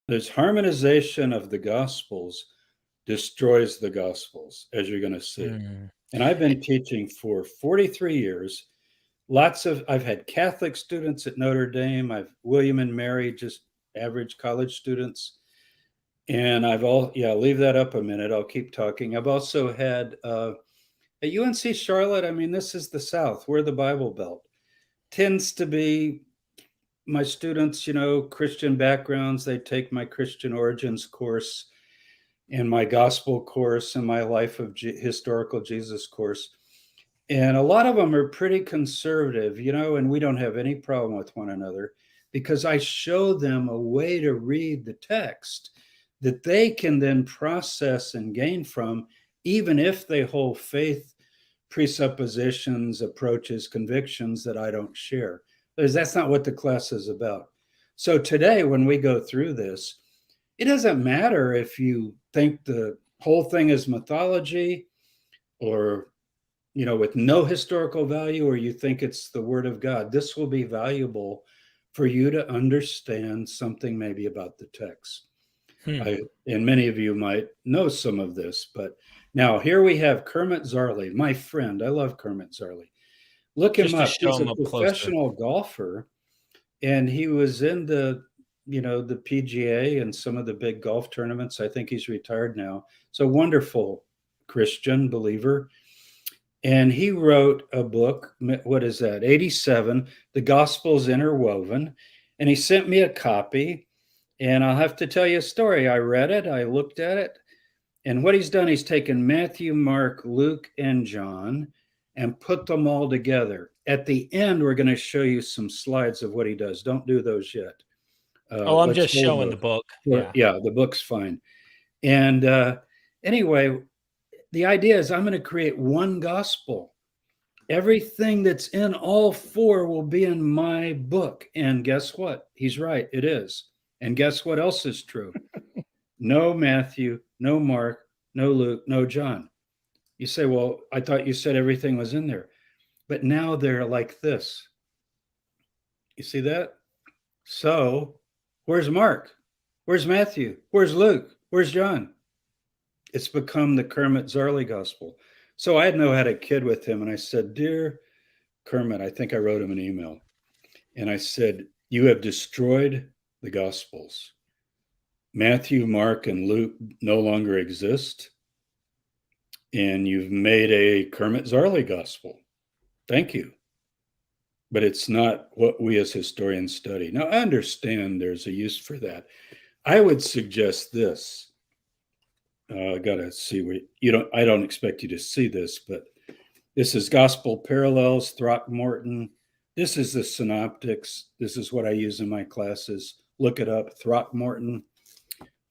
There's harmonization of the Gospels destroys the Gospels, as you're going to see. Mm. And I've been teaching for 43 years. I've had Catholic students at Notre Dame. I've William and Mary, just average college students. And leave that up a minute. I'll keep talking. I've also had at UNC Charlotte, I mean, this is the South. We're the Bible Belt. Tends to be my students, Christian backgrounds. They take my Christian origins course and my gospel course and my life of historical Jesus course. And a lot of them are pretty conservative, and we don't have any problem with one another because I show them a way to read the text that they can then process and gain from, even if they hold faith presuppositions, approaches, convictions that I don't share. Because that's not what the class is about. So today, when we go through this, it doesn't matter if you think the whole thing is mythology or, with no historical value, or you think it's the word of God. This will be valuable for you to understand something maybe about the text. And many of you might know some of this, but now here we have Kermit Zarley, my friend. I love Kermit Zarley. Look him Just to up. show He's a him up closer. professional golfer, and he was in the PGA and some of the big golf tournaments. I think he's retired now. So wonderful Christian believer. And he wrote a book, what is that, 87, The Gospels Interwoven. And he sent me a copy. And I'll have to tell you a story. I read it, I looked at it. And what he's done, he's taken Matthew, Mark, Luke, and John and put them all together. At the end, we're going to show you some slides of what he does. Don't do those yet. I'm just showing the book. Yeah, the book's fine. And anyway, the idea is I'm going to create one gospel. Everything that's in all four will be in my book. And guess what? He's right. It is. And guess what else is true? No Matthew, no Mark, no Luke, no John. You say, well, I thought you said everything was in there. But now they're like this. You see that? So where's Mark? Where's Matthew? Where's Luke? Where's John? It's become the Kermit Zarley gospel. So I had a kid with him, and I said, dear Kermit, I think I wrote him an email. And I said, you have destroyed the gospels. Matthew, Mark, and Luke no longer exist. And you've made a Kermit Zarley gospel. Thank you. But it's not what we as historians study. Now, I understand there's a use for that. I would suggest this. I gotta see what I don't expect you to see this, but this is Gospel Parallels, Throckmorton. This is the Synoptics. This is what I use in my classes. Look it up, Throckmorton.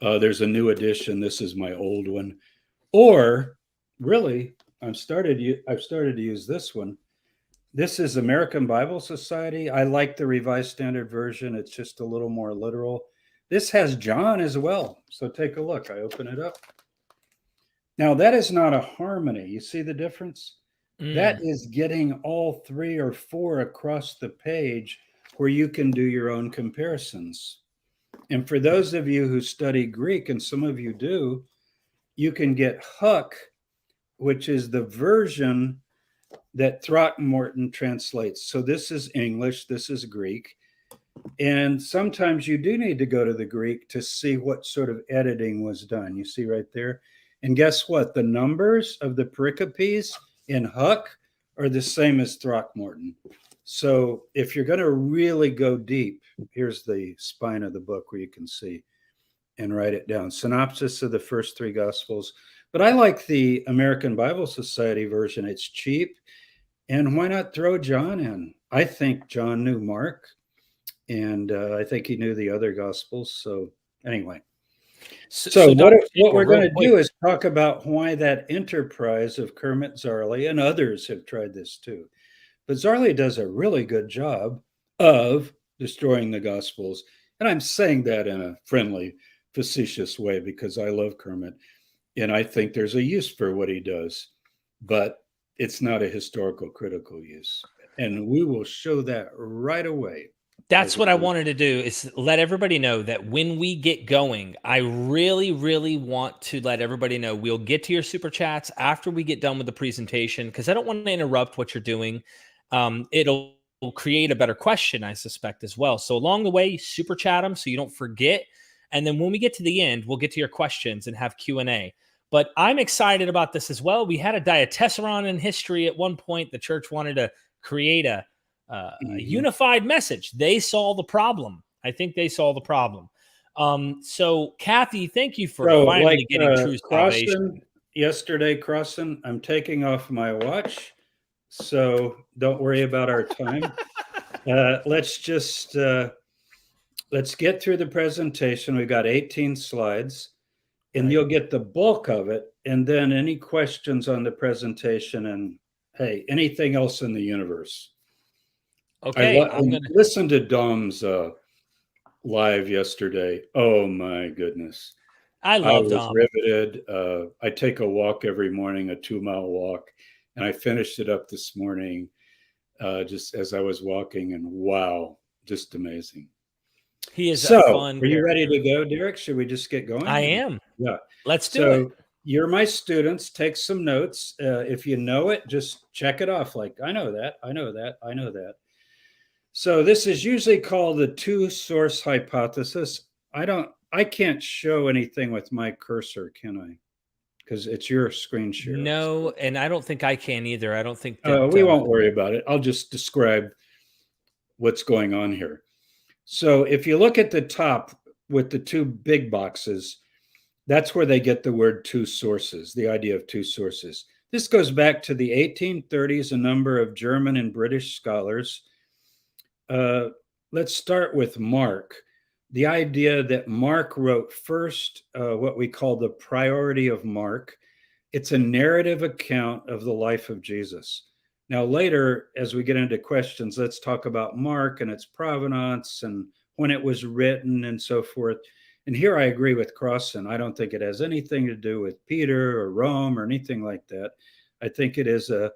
There's a new edition. This is my old one. Or really, I've started to use this one. This is American Bible Society. I like the Revised Standard Version. It's just a little more literal. This has John as well. So take a look. I open it up. Now, that is not a harmony. You see the difference? That is getting all 3 or 4 across the page where you can do your own comparisons. And for those of you who study Greek, and some of you do, you can get Huck, which is the version that Throckmorton translates. So this is English, this is Greek. And sometimes you do need to go to the Greek to see what sort of editing was done. You see right there? And guess what? The numbers of the pericopes in Huck are the same as Throckmorton. So if you're going to really go deep, here's the spine of the book where you can see and write it down. Synopsis of the first 3 Gospels. But I like the American Bible Society version. It's cheap. And why not throw John in? I think John knew Mark, and I think he knew the other Gospels. So anyway. So what we're going to do is talk about why that enterprise of Kermit Zarley, and others have tried this too. But Zarley does a really good job of destroying the Gospels. And I'm saying that in a friendly, facetious way because I love Kermit. And I think there's a use for what he does. But it's not a historical critical use. And we will show that right away. That's what I wanted to do, is let everybody know that when we get going, I really, really want to let everybody know we'll get to your super chats after we get done with the presentation, because I don't want to interrupt what you're doing. It'll create a better question, I suspect, as well. So along the way, super chat them so you don't forget. And then when we get to the end, we'll get to your questions and have Q&A. But I'm excited about this as well. We had a diatessaron in history at one point. The church wanted to create a unified message. They saw the problem. I think they saw the problem. So Kathy, thank you for finally getting true salvation. Yesterday, Crossan, I'm taking off my watch, so don't worry about our time. Let's get through the presentation. We've got 18 slides, and you'll get the bulk of it, and then any questions on the presentation, and hey, anything else in the universe. Okay, I'm gonna listen to Dom's live yesterday. Oh my goodness, I was Dom. Riveted. I take a walk every morning, a 2-mile walk, and I finished it up this morning just as I was walking, and wow, just amazing. He is a fun are you ready to go, Derek? Should we just get going? I am. Yeah. Let's do it. You're my students. Take some notes. If you know it, just check it off. Like, I know that, I know that, I know that. So this is usually called the two-source hypothesis. I can't show anything with my cursor, can I? Because it's your screen share. No, and I don't think I can either. I don't think that, we won't worry about it. I'll just describe what's going on here. So if you look at the top with the two big boxes, that's where they get the word two sources, the idea of two sources. This goes back to the 1830s, a number of German and British scholars. Let's start with Mark. The idea that Mark wrote first, what we call the priority of Mark. It's a narrative account of the life of Jesus. Now, later, as we get into questions, let's talk about Mark and its provenance and when it was written and so forth. And here I agree with Crossan. I don't think it has anything to do with Peter or Rome or anything like that. I think it is a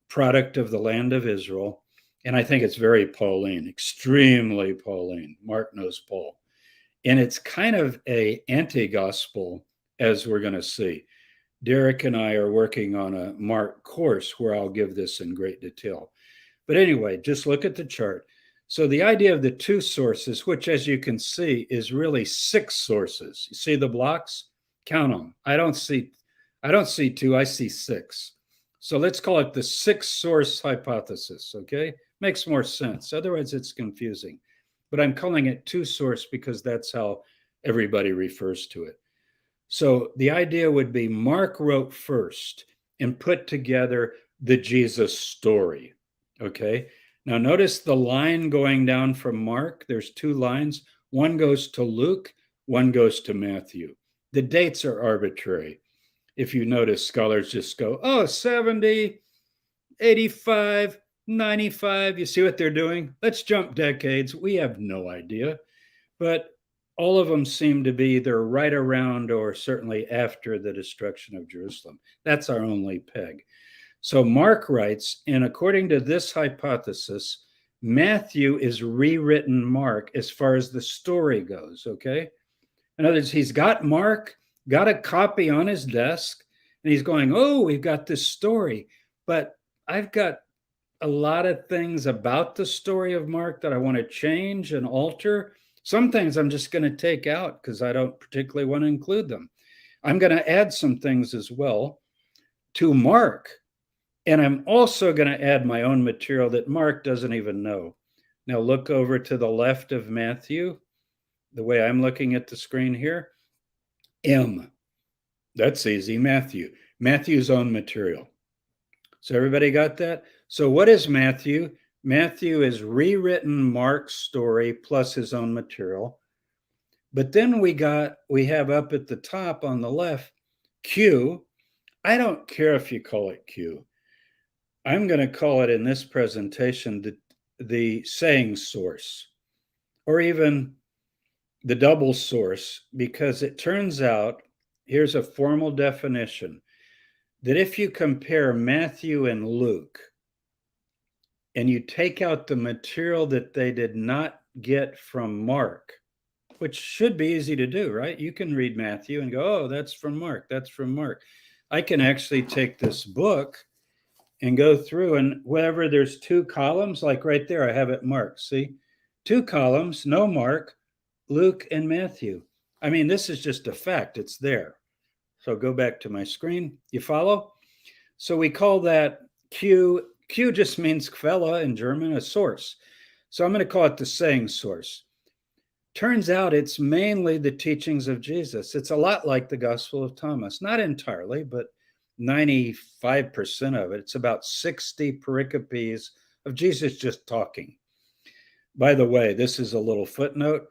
product of the land of Israel. And I think it's very Pauline, extremely Pauline. Mark knows Paul. And it's kind of an anti-gospel, as we're going to see. Derek and I are working on a Mark course where I'll give this in great detail. But anyway, just look at the chart. So the idea of the two sources, which as you can see is really 6 sources. You see the blocks? Count them. I don't see 2, I see 6. So let's call it the 6 source hypothesis, okay? Makes more sense. Otherwise, it's confusing. But I'm calling it 2 source because that's how everybody refers to it. So the idea would be Mark wrote first and put together the Jesus story, okay? Now notice the line going down from Mark. There's 2 lines. One goes to Luke, one goes to Matthew. The dates are arbitrary. If you notice, scholars just go, 70, 85, 95. You see what they're doing? Let's jump decades. We have no idea. But all of them seem to be either right around or certainly after the destruction of Jerusalem. That's our only peg. So Mark writes, and according to this hypothesis, Matthew is rewritten Mark as far as the story goes, okay? In other words, he's got Mark, got a copy on his desk, and he's going, we've got this story, but I've got a lot of things about the story of Mark that I want to change and alter. Some things I'm just going to take out because I don't particularly want to include them. I'm going to add some things as well to Mark. And I'm also going to add my own material that Mark doesn't even know. Now look over to the left of Matthew, the way I'm looking at the screen here. M. That's easy, Matthew. Matthew's own material. So everybody got that? So what is Matthew? Matthew is rewritten Mark's story plus his own material. But then we have up at the top on the left, Q. I don't care if you call it Q. I'm going to call it in this presentation the saying source, or even the double source, because it turns out, here's a formal definition, that if you compare Matthew and Luke, and you take out the material that they did not get from Mark, which should be easy to do, right? You can read Matthew and go, oh, that's from Mark. That's from Mark. I can actually take this book and go through, and wherever there's 2 columns, like right there, I have it marked. See, 2 columns, no Mark, Luke and Matthew. I mean, this is just a fact. It's there. So go back to my screen. You follow? So we call that Q. Q just means Quelle in German, a source. So I'm going to call it the saying source. Turns out it's mainly the teachings of Jesus. It's a lot like the Gospel of Thomas, not entirely, but 95% of it. It's about 60 pericopes of Jesus just talking. By the way, this is a little footnote.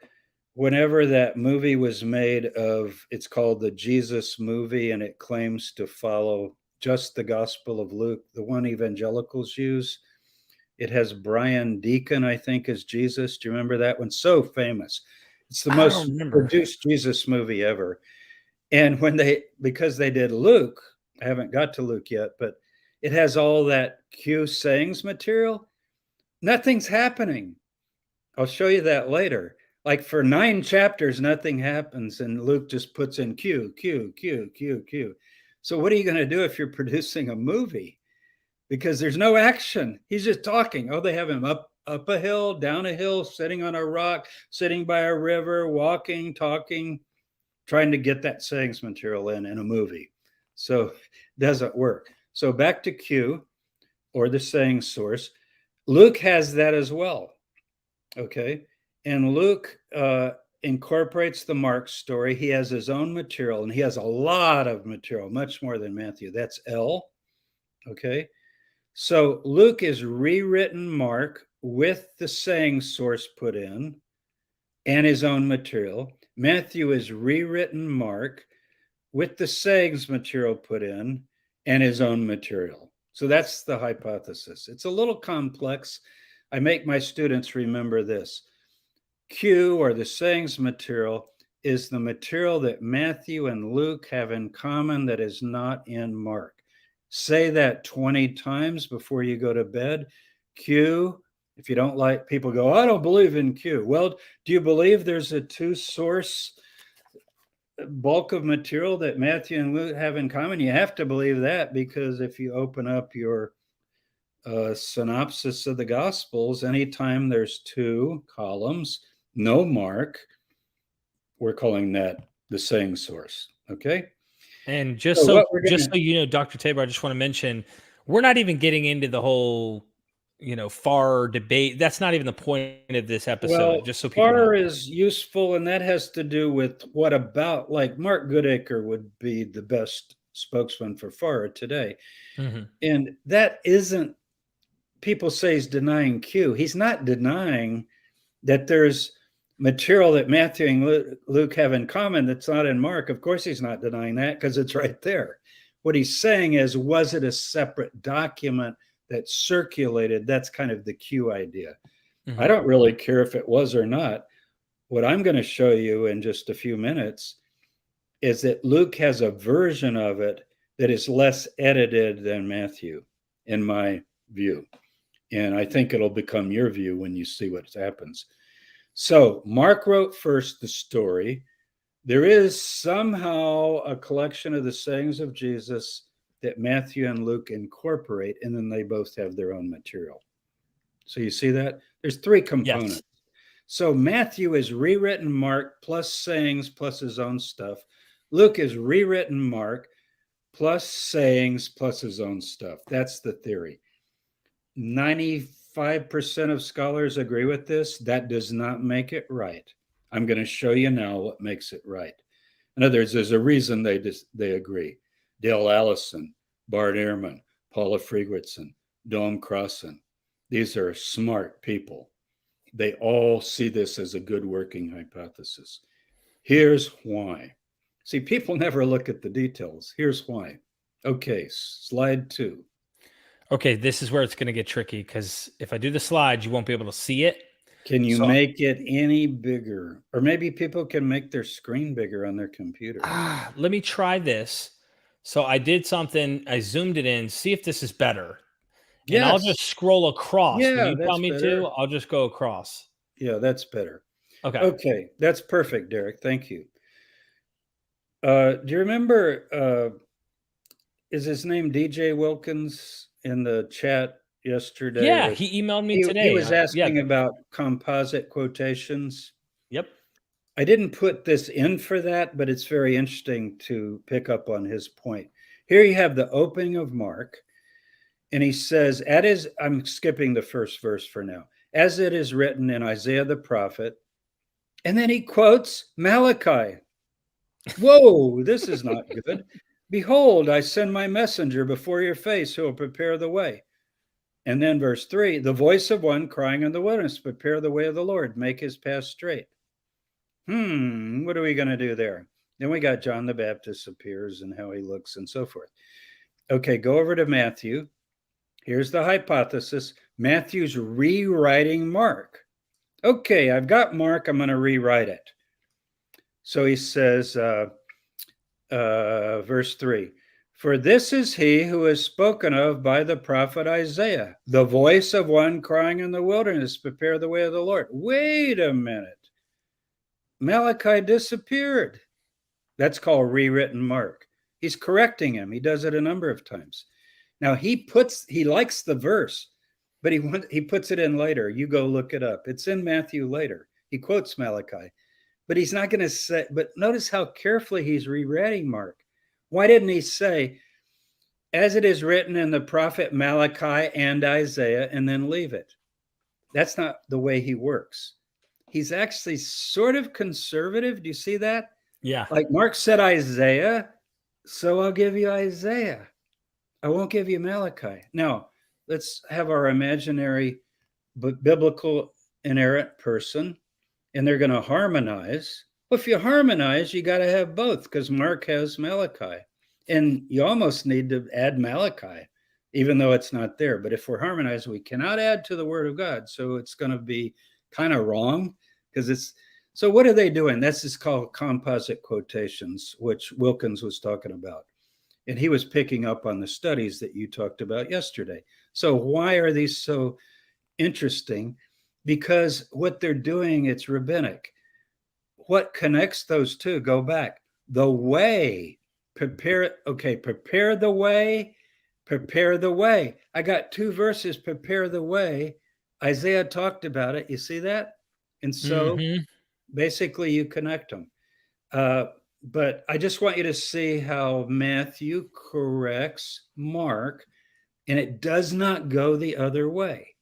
Whenever that movie was made it's called the Jesus movie, and it claims to follow just the Gospel of Luke, the one evangelicals use. It has Brian Deacon, I think, as Jesus. Do you remember that one? So famous. It's the most produced Jesus movie ever. And because they did Luke, I haven't got to Luke yet, but it has all that Q sayings material. Nothing's happening. I'll show you that later. Like for 9 chapters, nothing happens, and Luke just puts in Q, Q, Q, Q, Q. So what are you going to do if you're producing a movie? Because there's no action. He's just talking. Oh, they have him up a hill, down a hill, sitting on a rock, sitting by a river, walking, talking, trying to get that sayings material in a movie. So it doesn't work. So back to Q, or the saying source. Luke has that as well. Okay. And Luke incorporates the Mark story. He has his own material, and he has a lot of material, much more than Matthew. That's L. Okay. So Luke is rewritten Mark with the saying source put in and his own material. Matthew is rewritten Mark with the sayings material put in and his own material. So that's the hypothesis. It's a little complex. I make my students remember this. Q, or the sayings material, is the material that Matthew and Luke have in common that is not in Mark. Say that 20 times before you go to bed. Q, if you don't like, people go, I don't believe in Q. Well, do you believe there's a 2-source bulk of material that Matthew and Luke have in common? You have to believe that, because if you open up your synopsis of the Gospels, anytime there's 2 columns, no Mark, we're calling that the saying source. Okay. And just so you know, Dr. Tabor, I just want to mention, we're not even getting into the whole, FAR debate. That's not even the point of this episode. Well, just so people know. FAR is useful, and that has to do with what about, like Mark Goodacre would be the best spokesman for FAR today. Mm-hmm. And that isn't, people say he's denying Q. He's not denying that there's material that Matthew and Luke have in common that's not in Mark. Of course, he's not denying that, because it's right there. What he's saying is, was it a separate document that circulated? That's kind of the Q idea. Mm-hmm. I don't really care if it was or not. What I'm going to show you in just a few minutes is that Luke has a version of it that is less edited than Matthew, in my view. And I think it'll become your view when you see what happens. So Mark wrote first the story. There is somehow a collection of the sayings of Jesus that Matthew and Luke incorporate, and then they both have their own material. So you see that? There's 3 components. Yes. So Matthew is rewritten Mark plus sayings plus his own stuff. Luke is rewritten Mark plus sayings plus his own stuff. That's the theory. 95% of scholars agree with this. That does not make it right. I'm going to show you now what makes it right. In other words, there's a reason they agree. Dale Allison, Bart Ehrman, Paula Fridrichsen, Dom Crossan. These are smart people. They all see this as a good working hypothesis. Here's why. See, people never look at the details. Here's why. Okay, slide 2. Okay, this is where it's going to get tricky, because if I do the slides, you won't be able to see it. Can you make it any bigger? Or maybe people can make their screen bigger on their computer. Let me try this. So I did something. I zoomed it in. See if this is better. And I'll Yes. just scroll across. When Yeah, you tell that's me better. to, I'll just go across. Yeah, that's better. Okay. Okay, that's perfect, Derek. Thank you. Do you remember, is his name DJ Wilkins in the chat yesterday? Yeah, Was he emailed me he today. was Yeah. asking about composite quotations. Yep. I didn't put this in for that, but it's very interesting to pick up on his point. Here you have the opening of Mark, and he says, I'm skipping the first verse for now, as it is written in Isaiah the prophet, and then he quotes Malachi. Whoa, this is not good. Behold, I send my messenger before your face who will prepare the way. And then verse 3, the voice of one crying in the wilderness, prepare the way of the Lord, make his path straight. What are we going to do there? Then we got John the Baptist appears and how he looks and so forth. Okay, go over to Matthew. Here's the hypothesis. Matthew's rewriting Mark. Okay, I've got Mark. I'm going to rewrite it. So he says, verse 3, for this is he who is spoken of by the prophet Isaiah, the voice of one crying in the wilderness, prepare the way of the Lord. Wait a minute. Malachi disappeared. That's called rewritten Mark. He's correcting him. He does it a number of times. Now he likes the verse, but he puts it in later. You go look it up. It's in Matthew later. He quotes Malachi, but he's not going to say, but notice how carefully he's rewriting Mark. Why didn't he say, as it is written in the prophet Malachi and Isaiah, and then leave it? That's not the way he works. He's actually sort of conservative. Do you see that? Yeah. Like Mark said Isaiah, so I'll give you Isaiah. I won't give you Malachi. Now, let's have our imaginary but biblical inerrant person, and they're going to harmonize. Well, if you harmonize, you got to have both because Mark has Malachi. And you almost need to add Malachi, even though it's not there. But if we're harmonized, we cannot add to the word of God. So it's going to be kind of wrong because it's. So what are they doing? This is called composite quotations, which Wilkins was talking about. And he was picking up on the studies that you talked about yesterday. So why are these so interesting? Because what they're doing, it's rabbinic. What connects those two? Go back. The way, prepare the way, prepare the way. I got two verses, prepare the way. Isaiah talked about it. You see that? And so basically you connect them. But I just want you to see how Matthew corrects Mark, and it does not go the other way.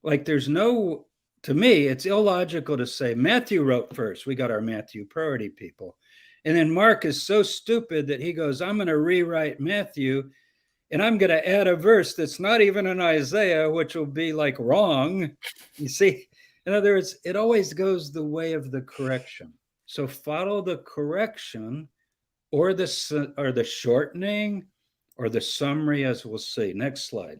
Like there's no, to me, it's illogical to say Matthew wrote first. We got our Matthew priority people. And then Mark is so stupid that he goes, I'm going to rewrite Matthew and I'm going to add a verse that's not even in Isaiah, which will be like wrong. You see, in other words, it always goes the way of the correction. So follow the correction or the shortening or the summary, as we'll see. Next slide.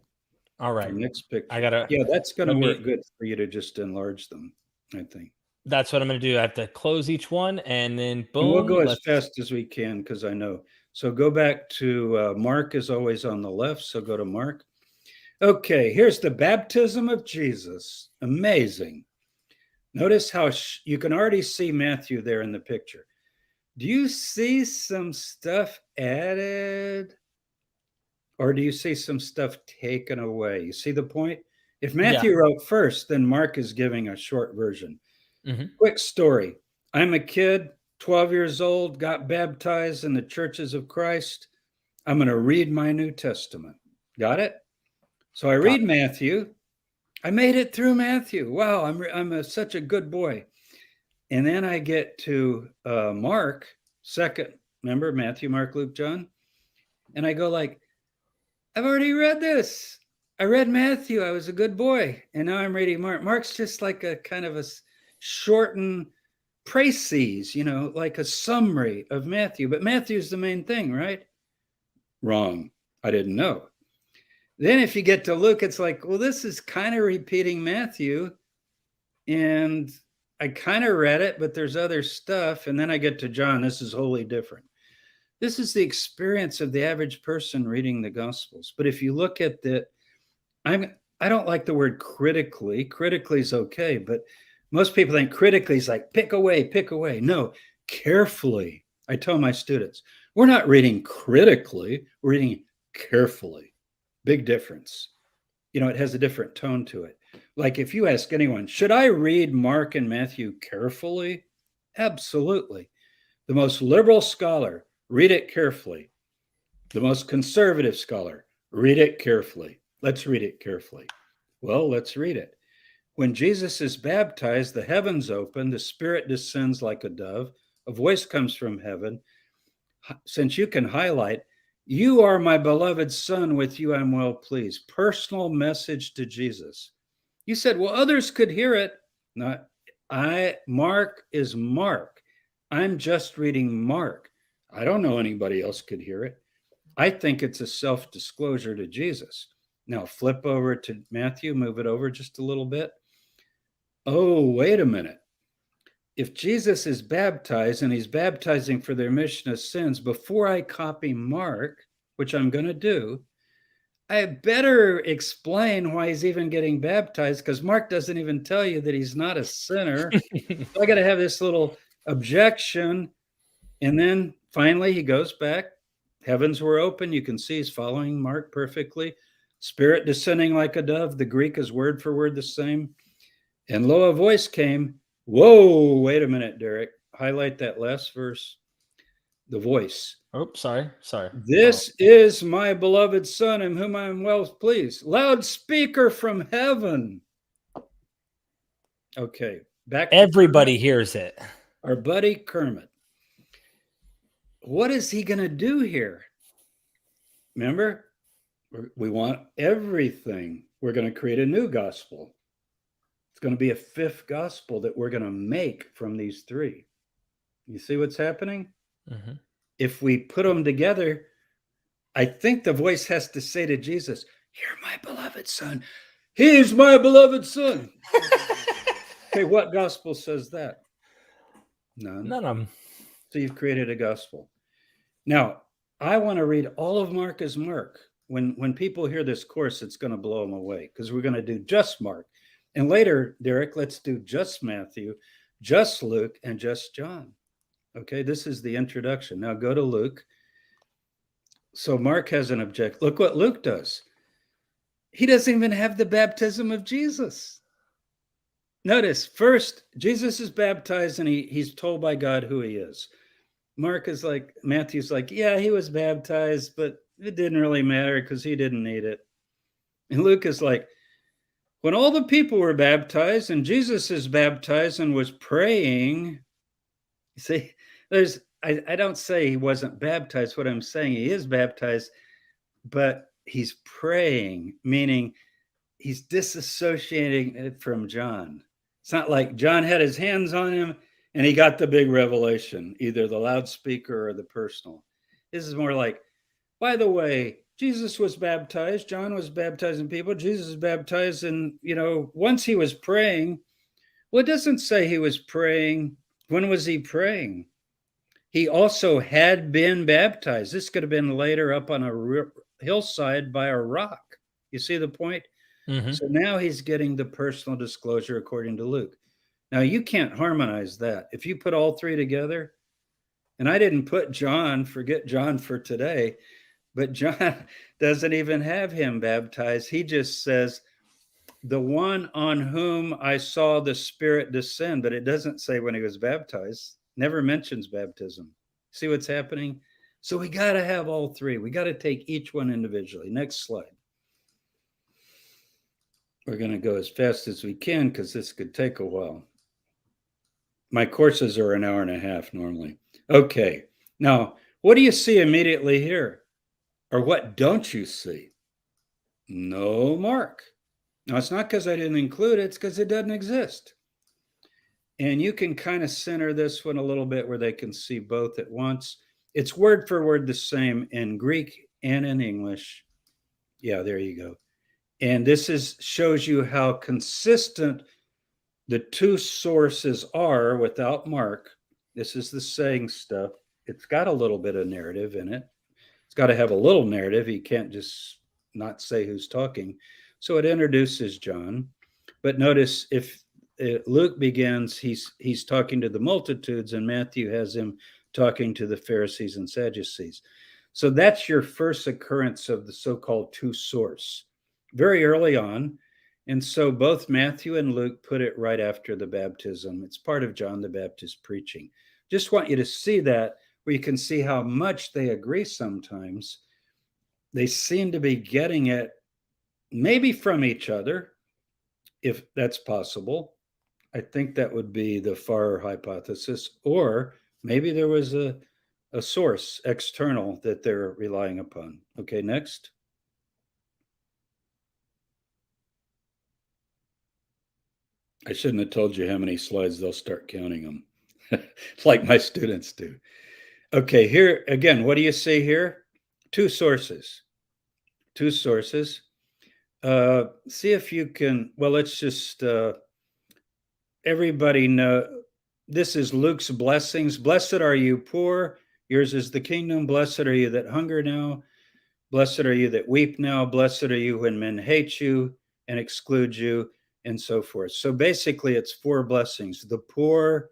All right. Next picture. I gotta. Yeah, that's going to work good for you to just enlarge them, I think. That's what I'm going to do. I have to close each one and then boom. And we'll go as fast as we can because I know. So go back to Mark is always on the left. So go to Mark. Okay, here's the baptism of Jesus. Amazing. Notice how you can already see Matthew there in the picture. Do you see some stuff added? Or do you see some stuff taken away? You see the point? If Matthew wrote first, then Mark is giving a short version. Quick story. I'm a kid, 12 years old, got baptized in the churches of Christ. I'm going to read my New Testament. Got it? So I read Matthew. I made it through Matthew. Wow, I'm such a good boy. And then I get to Mark, second. Remember Matthew, Mark, Luke, John? And I go like, I've already read this. I read Matthew. I was a good boy. And now I'm reading Mark. Mark's just like a kind of a shortened précis, like a summary of Matthew. But Matthew's the main thing, right? Wrong. I didn't know. Then if you get to Luke, it's like, well, this is kind of repeating Matthew. And I kind of read it, but there's other stuff. And then I get to John. This is wholly different. This is the experience of the average person reading the Gospels. But if you look at I don't like the word critically. Critically is okay, but most people think critically is like pick away, pick away. No, carefully. I tell my students, we're not reading critically, we're reading carefully. Big difference. It has a different tone to it. Like if you ask anyone, should I read Mark and Matthew carefully? Absolutely. The most liberal scholar, read it carefully. The most conservative scholar, read it carefully. Let's read it carefully. Well, let's read it. When Jesus is baptized, the heavens open, the Spirit descends like a dove, a voice comes from heaven. Since you can highlight, you are my beloved Son, with you I'm well pleased. Personal message to Jesus. You said, well, others could hear it. Not Mark is Mark. I'm just reading Mark. I don't know anybody else could hear it. I think it's a self-disclosure to Jesus. Now flip over to Matthew, move it over just a little bit. Oh, wait a minute. If Jesus is baptized and he's baptizing for the remission of sins, before I copy Mark, which I'm going to do, I better explain why he's even getting baptized, because Mark doesn't even tell you that he's not a sinner. So I got to have this little objection. And then finally he goes back. Heavens were open. You can see he's following Mark perfectly. Spirit descending like a dove. The Greek is word for word the same. And lo, a voice came. Whoa, wait a minute, Derek. Highlight that last verse. The voice. Oh, sorry. This is my beloved Son, in whom I am well pleased. Loudspeaker from heaven. Okay, back to Everybody Kermit. hears it. Our buddy Kermit. What is he going to do here? Remember, we want everything. We're going to create a new gospel. It's going to be a fifth gospel that we're going to make from these three. You see what's happening? Mm-hmm. If we put them together, I think the voice has to say to Jesus, you're my beloved Son. He's my beloved Son. Okay, what gospel says that? None. None of them. So you've created a gospel. Now, I want to read all of Mark as Mark. When people hear this course, it's going to blow them away, because we're going to do just Mark. And later, Derek, let's do just Matthew, just Luke, and just John. Okay, this is the introduction. Now go to Luke. So Mark has an object. Look what Luke does. He doesn't even have the baptism of Jesus. Notice, first, Jesus is baptized and he's told by God who he is. Matthew's like, yeah, he was baptized, but it didn't really matter because he didn't need it. And Luke is like, when all the people were baptized and Jesus is baptized and was praying, you see, I don't say he wasn't baptized. What I'm saying, he is baptized, but he's praying, meaning he's disassociating it from John. It's not like John had his hands on him and he got the big revelation, either the loudspeaker or the personal. This is more like, by the way, Jesus was baptized. John was baptizing people. Jesus is baptized. And, once he was praying, well, it doesn't say he was praying. When was he praying? He also had been baptized. This could have been later up on a hillside by a rock. You see the point? Mm-hmm. So now he's getting the personal disclosure according to Luke. Now you can't harmonize that. If you put all three together, and I didn't put John, forget John for today, but John doesn't even have him baptized. He just says, the one on whom I saw the Spirit descend, but it doesn't say when he was baptized. Never mentions baptism. See what's happening? So we got to have all three. We got to take each one individually. Next slide. We're going to go as fast as we can because this could take a while. My courses are an hour and a half normally. Okay. Now, what do you see immediately here? Or what don't you see? No Mark. Now, it's not because I didn't include it. It's because it doesn't exist. And you can kind of center this one a little bit where they can see both at once. It's word for word the same in Greek and in English. Yeah, there you go. And this shows you how consistent the two sources are without Mark. This is the saying stuff. It's got a little bit of narrative in it. It's got to have a little narrative. You can't just not say who's talking. So it introduces John. But notice if Luke begins, he's talking to the multitudes, and Matthew has him talking to the Pharisees and Sadducees. So that's your first occurrence of the so-called two source, very early on. And so both Matthew and Luke put it right after the baptism. It's part of John the Baptist preaching. Just want you to see that, where you can see how much they agree sometimes. They seem to be getting it maybe from each other, if that's possible. I think that would be the far hypothesis. Or maybe there was a source external that they're relying upon. Okay, next. I shouldn't have told you how many slides. They'll start counting them. Like my students do. Okay, here again, what do you see here? Two sources. Two sources. See if you can, well, let's just, everybody know, this is Luke's blessings. Blessed are you poor, yours is the kingdom. Blessed are you that hunger now. Blessed are you that weep now. Blessed are you when men hate you and exclude you, and so forth. So basically, it's four blessings: the poor,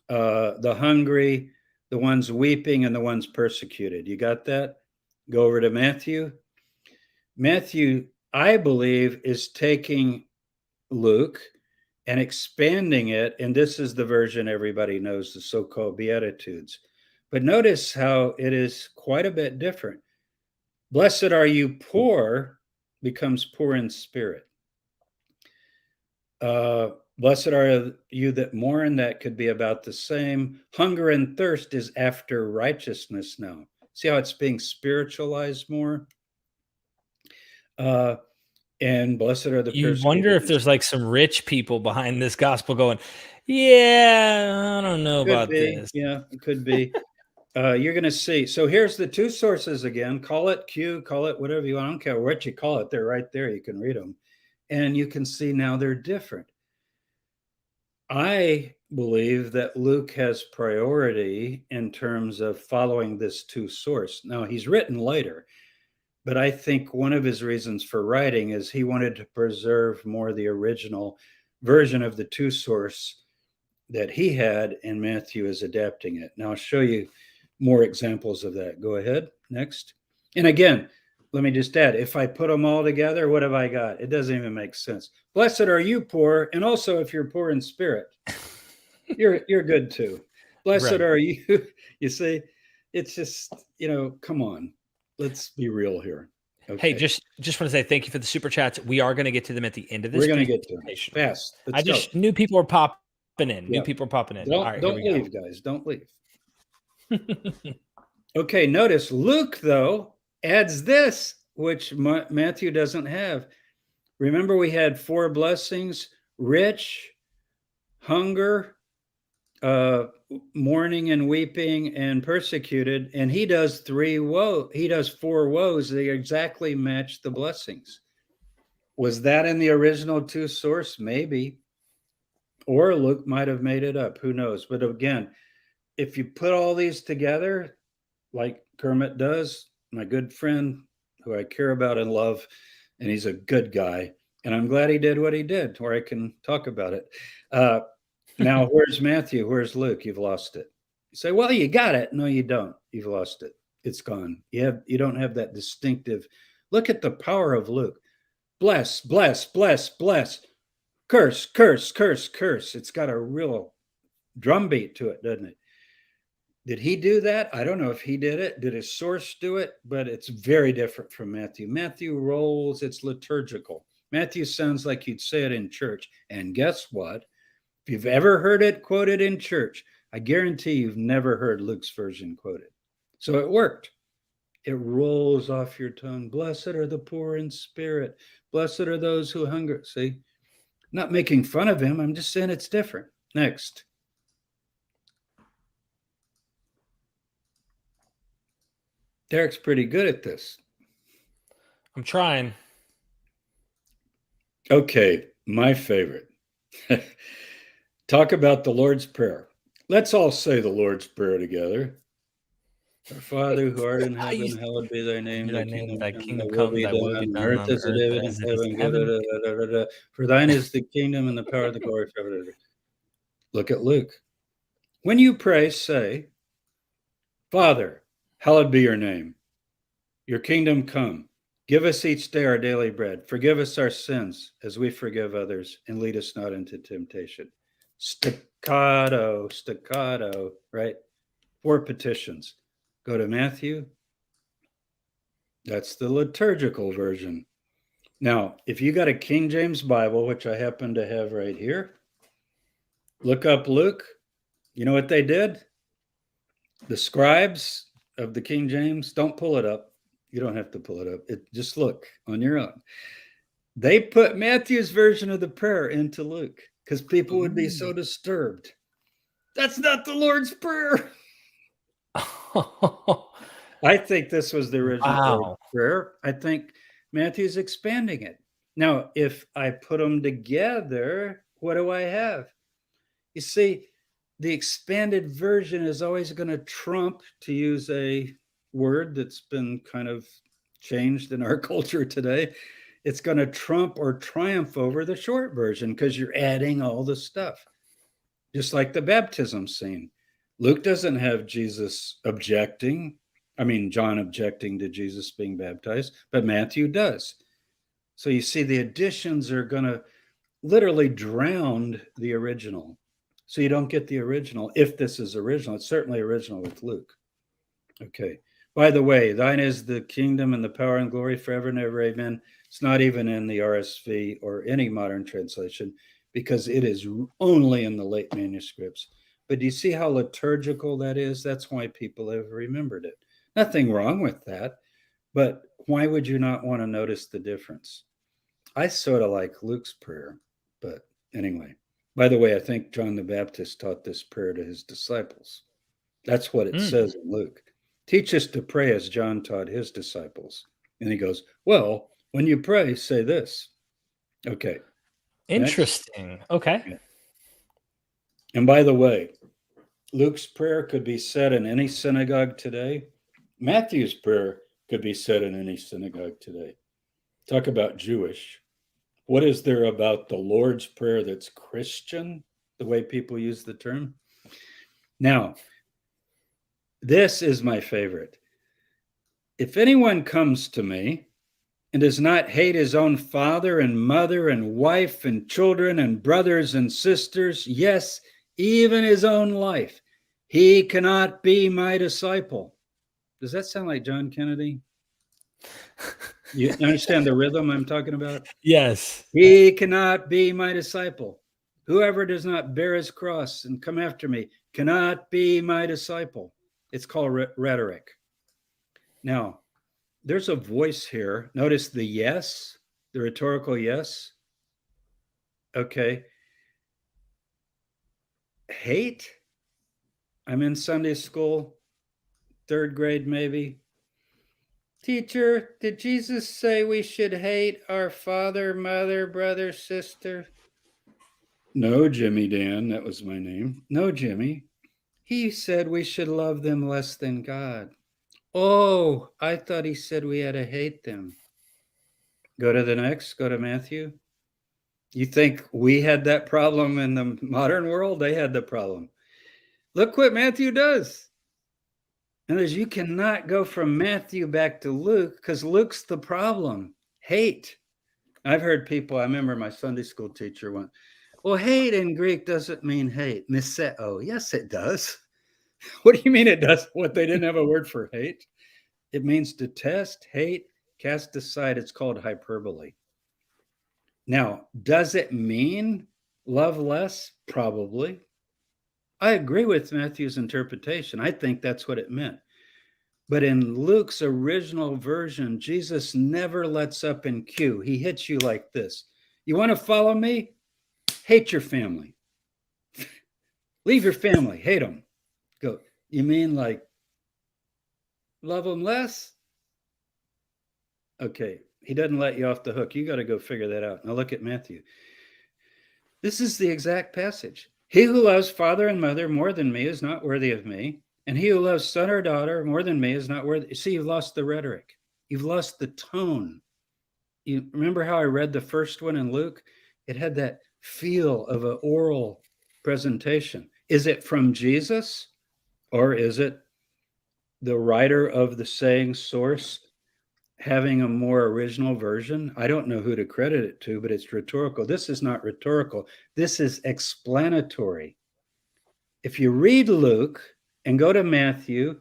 the hungry, the ones weeping, and the ones persecuted. You got that? Go over to Matthew. Matthew, I believe, is taking Luke and expanding it. And this is the version everybody knows, the so-called Beatitudes. But notice how it is quite a bit different. Blessed are you poor becomes poor in spirit. Blessed are you that mourn. That could be about the same. Hunger and thirst is after righteousness now. See how it's being spiritualized more? And blessed are the You wonder if there's like some rich people behind this gospel going, yeah, I don't know about this. Yeah, it could be. You're going to see. So here's the two sources again. Call it Q, call it whatever you want. I don't care what you call it. They're right there. You can read them. And you can see now they're different. I believe that Luke has priority in terms of following this two source. Now, he's written later, but I think one of his reasons for writing is he wanted to preserve more the original version of the two source that he had, and Matthew is adapting it. Now, I'll show you more examples of that. Go ahead. Next. And again, let me just add, if I put them all together, what have I got? It doesn't even make sense. Blessed are you poor, and also if you're poor in spirit, you're good too. Blessed Right. are you. You see, it's just, come on. Let's be real here. Okay. Hey, just want to say thank you for the super chats. We are going to get to them at the end of this. We're going to get to them fast. I just knew people were popping in. Yeah. New people are popping in. Don't, all right, don't leave, guys. Don't leave. Okay, notice Luke, though, adds this, which Matthew doesn't have. Remember, we had four blessings: rich, hunger, mourning and weeping, and persecuted. And he does he does four woes. They exactly match the blessings. Was that in the original two source? Maybe. Or Luke might have made it up. Who knows? But again, if you put all these together, like Kermit does, my good friend who I care about and love, and he's a good guy, and I'm glad he did what he did, where I can talk about it. Now, where's Matthew? Where's Luke? You've lost it. You say, well, you got it. No, you don't. You've lost it. It's gone. You don't have that distinctive. Look at the power of Luke. Bless, bless, bless, bless. Curse, curse, curse, curse. It's got a real drumbeat to it, doesn't it? Did he do that? I don't know if he did it. Did his source do it? But it's very different from Matthew. Matthew rolls, it's liturgical. Matthew sounds like you'd say it in church. And guess what? If you've ever heard it quoted in church, I guarantee you've never heard Luke's version quoted. So it worked. It rolls off your tongue. Blessed are the poor in spirit. Blessed are those who hunger. See, not making fun of him. I'm just saying it's different. Next. Derek's pretty good at this. I'm trying. Okay, my favorite. Talk about the Lord's Prayer. Let's all say the Lord's Prayer together. Our Father who art in I heaven, used hallowed be thy name. to Thy thy name, kingdom thy come, thy kingdom will come, be thy will be done on done earth on as it earth is in as it is heaven. in heaven. For thine is the kingdom and the power and the glory forever. Look at Luke. When you pray, say, Father, hallowed be your name. Your kingdom come. Give us each day our daily bread. Forgive us our sins as we forgive others, and lead us not into temptation. Staccato, staccato, right? 4 petitions. Go to Matthew. That's the liturgical version. Now, if you got a King James Bible, which I happen to have right here, look up Luke. You know what they did? The scribes of the King James, don't pull it up. You don't have to pull it up. Just look on your own. They put Matthew's version of the prayer into Luke because people would be so disturbed. That's not the Lord's Prayer. I think this was the original Lord's Wow. Prayer. I think Matthew's expanding it. Now, if I put them together, what do I have? You see, the expanded version is always going to trump, to use a word that's been kind of changed in our culture today. It's going to trump or triumph over the short version because you're adding all the stuff, just like the baptism scene. Luke doesn't have Jesus objecting. I mean, John objecting to Jesus being baptized, but Matthew does. So you see, the additions are going to literally drown the original. So you don't get the original. If this is original, it's certainly original with Luke. Okay. By the way, thine is the kingdom and the power and glory forever and ever. Amen. It's not even in the RSV or any modern translation because it is only in the late manuscripts. But do you see how liturgical that is? That's why people have remembered it. Nothing wrong with that. But why would you not want to notice the difference? I sort of like Luke's prayer, but anyway. By the way, I think John the Baptist taught this prayer to his disciples. That's what it says in Luke. Teach us to pray as John taught his disciples. And he goes, well, when you pray, say this. Okay. Next. Interesting. Okay. Yeah. And by the way, Luke's prayer could be said in any synagogue today. Matthew's prayer could be said in any synagogue today. Talk about Jewish. What is there about the Lord's Prayer that's Christian, the way people use the term? Now, this is my favorite. If anyone comes to me and does not hate his own father and mother and wife and children and brothers and sisters, yes, even his own life, he cannot be my disciple. Does that sound like John Kennedy? You understand the rhythm I'm talking about? Yes. He cannot be my disciple. Whoever does not bear his cross and come after me cannot be my disciple. It's called rhetoric. Now, there's a voice here. Notice the yes, the rhetorical yes. Okay. Hate. I'm in Sunday school, 3rd grade maybe. Teacher, did Jesus say we should hate our father, mother, brother, sister? No, Jimmy Dan, that was my name. No, Jimmy. He said we should love them less than God. Oh, I thought he said we had to hate them. Go to the next, go to Matthew. You think we had that problem in the modern world? They had the problem. Look what Matthew does. And as you cannot go from Matthew back to Luke because Luke's the problem. Hate. I've heard people, I remember my Sunday school teacher went, well, hate in Greek doesn't mean hate. Miseo. Yes, it does. What do you mean it does? What, they didn't have a word for hate? It means detest, hate, cast aside. It's called hyperbole. Now, does it mean love less? Probably. I agree with Matthew's interpretation. I think that's what it meant. But in Luke's original version, Jesus never lets up in cue. He hits you like this. You want to follow me? Hate your family. Leave your family. Hate them. Go. You mean like love them less? Okay. He doesn't let you off the hook. You got to go figure that out. Now look at Matthew. This is the exact passage. He who loves father and mother more than me is not worthy of me. And he who loves son or daughter more than me is not worthy. See, you've lost the rhetoric. You've lost the tone. You remember how I read the first one in Luke? It had that feel of an oral presentation. Is it from Jesus, or is it the writer of the saying source having a more original version? I don't know who to credit it to, but it's rhetorical. This is not rhetorical. This is explanatory. If you read Luke and go to Matthew,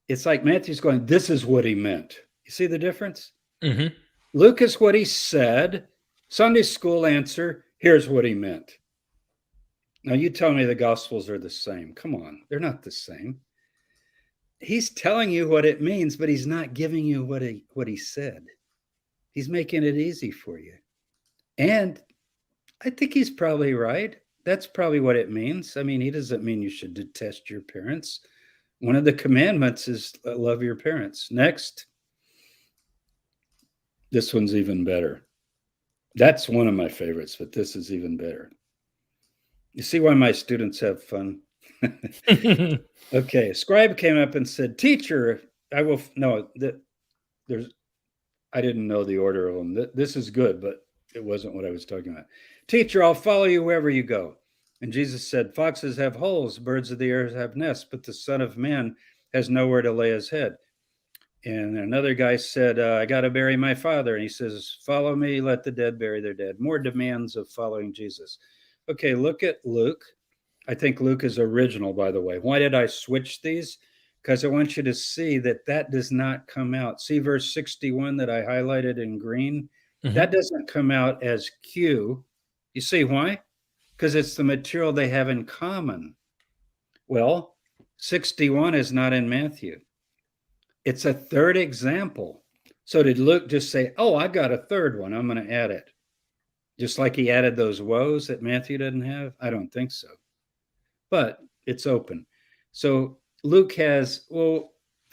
it's like Matthew's going, this is what he meant. You see the difference? Mm-hmm. Luke is what he said. Sunday school answer, here's what he meant. Now you tell me the Gospels are the same. Come on, they're not the same. He's telling you what it means, but he's not giving you what he said. He's making it easy for you. And I think he's probably right. That's probably what it means. I mean, he doesn't mean you should detest your parents. One of the commandments is love your parents. Next. This one's even better. That's one of my favorites, but this is even better. You see why my students have fun? Okay, a scribe came up and said, teacher, I didn't know the order of them. This is good, but it wasn't what I was talking about. Teacher, I'll follow you wherever you go. And Jesus said, foxes have holes, birds of the air have nests, but the Son of Man has nowhere to lay his head. And another guy said, I got to bury my father. And he says, follow me, let the dead bury their dead. More demands of following Jesus. Okay, look at Luke. I think Luke is original, by the way. Why did I switch these? Because I want you to see that does not come out. See verse 61 that I highlighted in green? Mm-hmm. That doesn't come out as Q. You see why? Because it's the material they have in common. Well, 61 is not in Matthew. It's a third example. So did Luke just say, oh, I got a third one, I'm going to add it? Just like he added those woes that Matthew doesn't have? I don't think so. But it's open. So Luke has, well,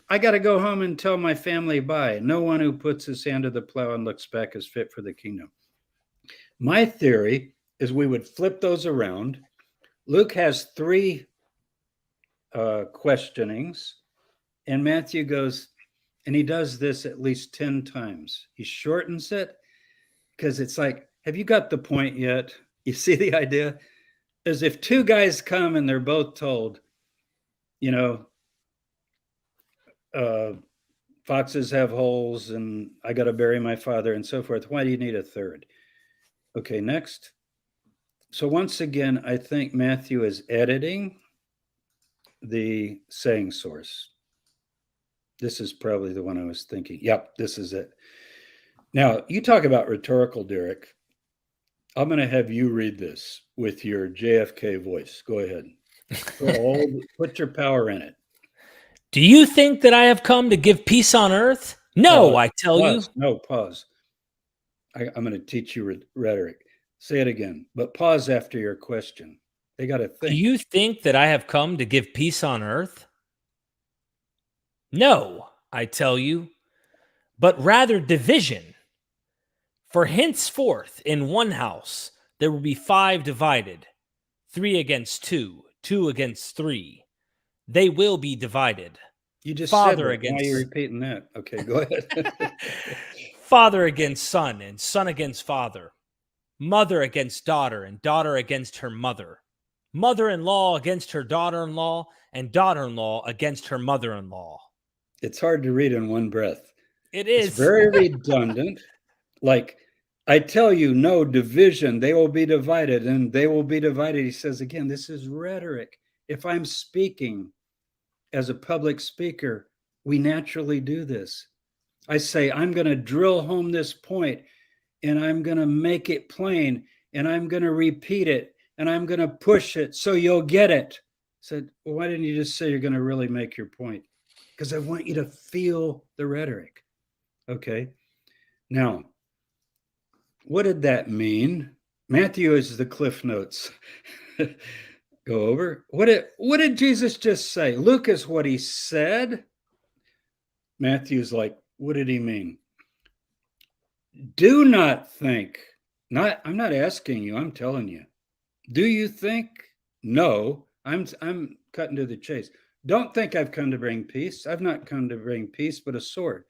I got to go home and tell my family bye. No one who puts his hand to the plow and looks back is fit for the kingdom. My theory is we would flip those around. Luke has 3 questionings. And Matthew goes, and he does this at least 10 times. He shortens it because it's like, have you got the point yet? You see the idea? As if 2 guys come and they're both told, foxes have holes and I got to bury my father and so forth. Why do you need a third? Okay, next. So once again, I think Matthew is editing the saying source. This is probably the one I was thinking. Yep, this is it. Now, you talk about rhetorical, Derek. I'm going to have you read this with your JFK voice. Go ahead. Put your power in it. Do you think that I have come to give peace on earth? No, I tell you. No, pause. I'm going to teach you rhetoric. Say it again, but pause after your question. They got to think. Do you think that I have come to give peace on earth? No, I tell you, but rather division. For henceforth in one house there will be 5 divided, 3 against 2, 2 against 3. They will be divided. You just said that. Why are you repeating that? Okay, go ahead. Father against son, and son against father. Mother against daughter, and daughter against her mother. Mother-in-law against her daughter-in-law, and daughter-in-law against her mother-in-law. It's hard to read in one breath. It is. It's very redundant. Like, I tell you, no division, they will be divided, and they will be divided. He says, again, this is rhetoric. If I'm speaking as a public speaker, we naturally do this. I say, I'm going to drill home this point, and I'm going to make it plain, and I'm going to repeat it, and I'm going to push it so you'll get it. I said, well, why didn't you just say you're going to really make your point? Because I want you to feel the rhetoric. Okay. Now, what did that mean? Matthew is the Cliff Notes. Go over. What did Jesus just say? Luke is what he said. Matthew's like, what did he mean? Do not think. I'm not asking you, I'm telling you. Do you think? No, I'm cutting to the chase. Don't think I've come to bring peace. I've not come to bring peace, but a sword.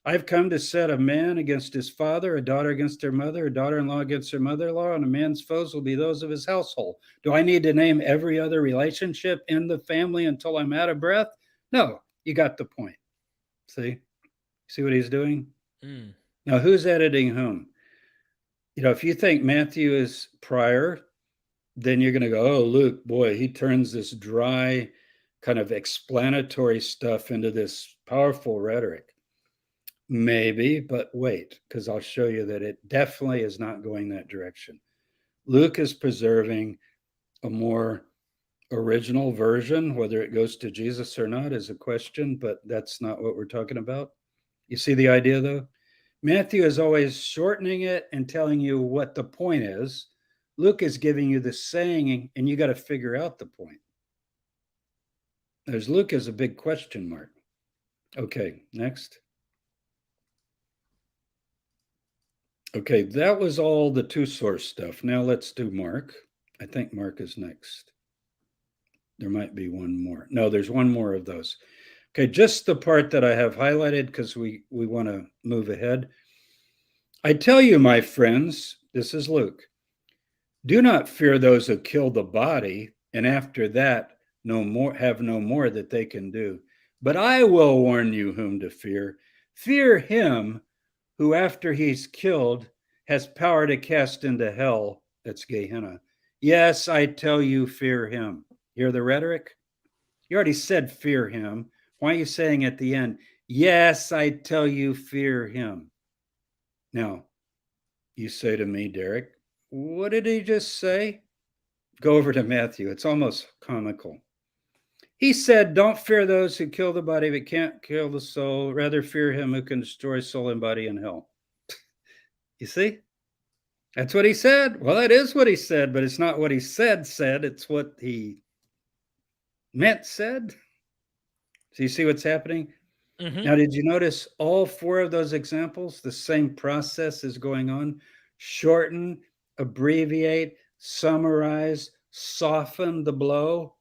I've come to set a man against his father, a daughter against her mother, a daughter-in-law against her mother-in-law, and a man's foes will be those of his household. Do I need to name every other relationship in the family until I'm out of breath? No, you got the point. See what he's doing? Now, who's editing whom? If you think Matthew is prior, then you're going to go, oh, Luke, boy, he turns this dry kind of explanatory stuff into this powerful rhetoric. Maybe, but wait, because I'll show you that it definitely is not going that direction. Luke is preserving a more original version. Whether it goes to Jesus or not is a question, but that's not what we're talking about. You see the idea, though? Matthew is always shortening it and telling you what the point is. Luke is giving you the saying, and you got to figure out the point. There's Luke as a big question mark. Okay, next. Okay, that was all the two-source stuff. Now let's do Mark. I think Mark is next. There might be one more. No, there's one more of those. Okay, just the part that I have highlighted because we want to move ahead. I tell you, my friends, this is Luke, do not fear those who kill the body, and after that have no more that they can do. But I will warn you whom to fear. Fear him who after he's killed has power to cast into hell. That's Gehenna. Yes, I tell you, fear him. Hear the rhetoric? You already said fear him. Why are you saying at the end, yes, I tell you, fear him? Now, you say to me, Derek, what did he just say? Go over to Matthew. It's almost comical. He said, don't fear those who kill the body but can't kill the soul. Rather fear him who can destroy soul and body in hell. You see? That's what he said. Well, that is what he said, but it's not what he said. It's what he meant said. So you see what's happening? Mm-hmm. Now, did you notice all four of those examples? The same process is going on. Shorten, abbreviate, summarize, soften the blow.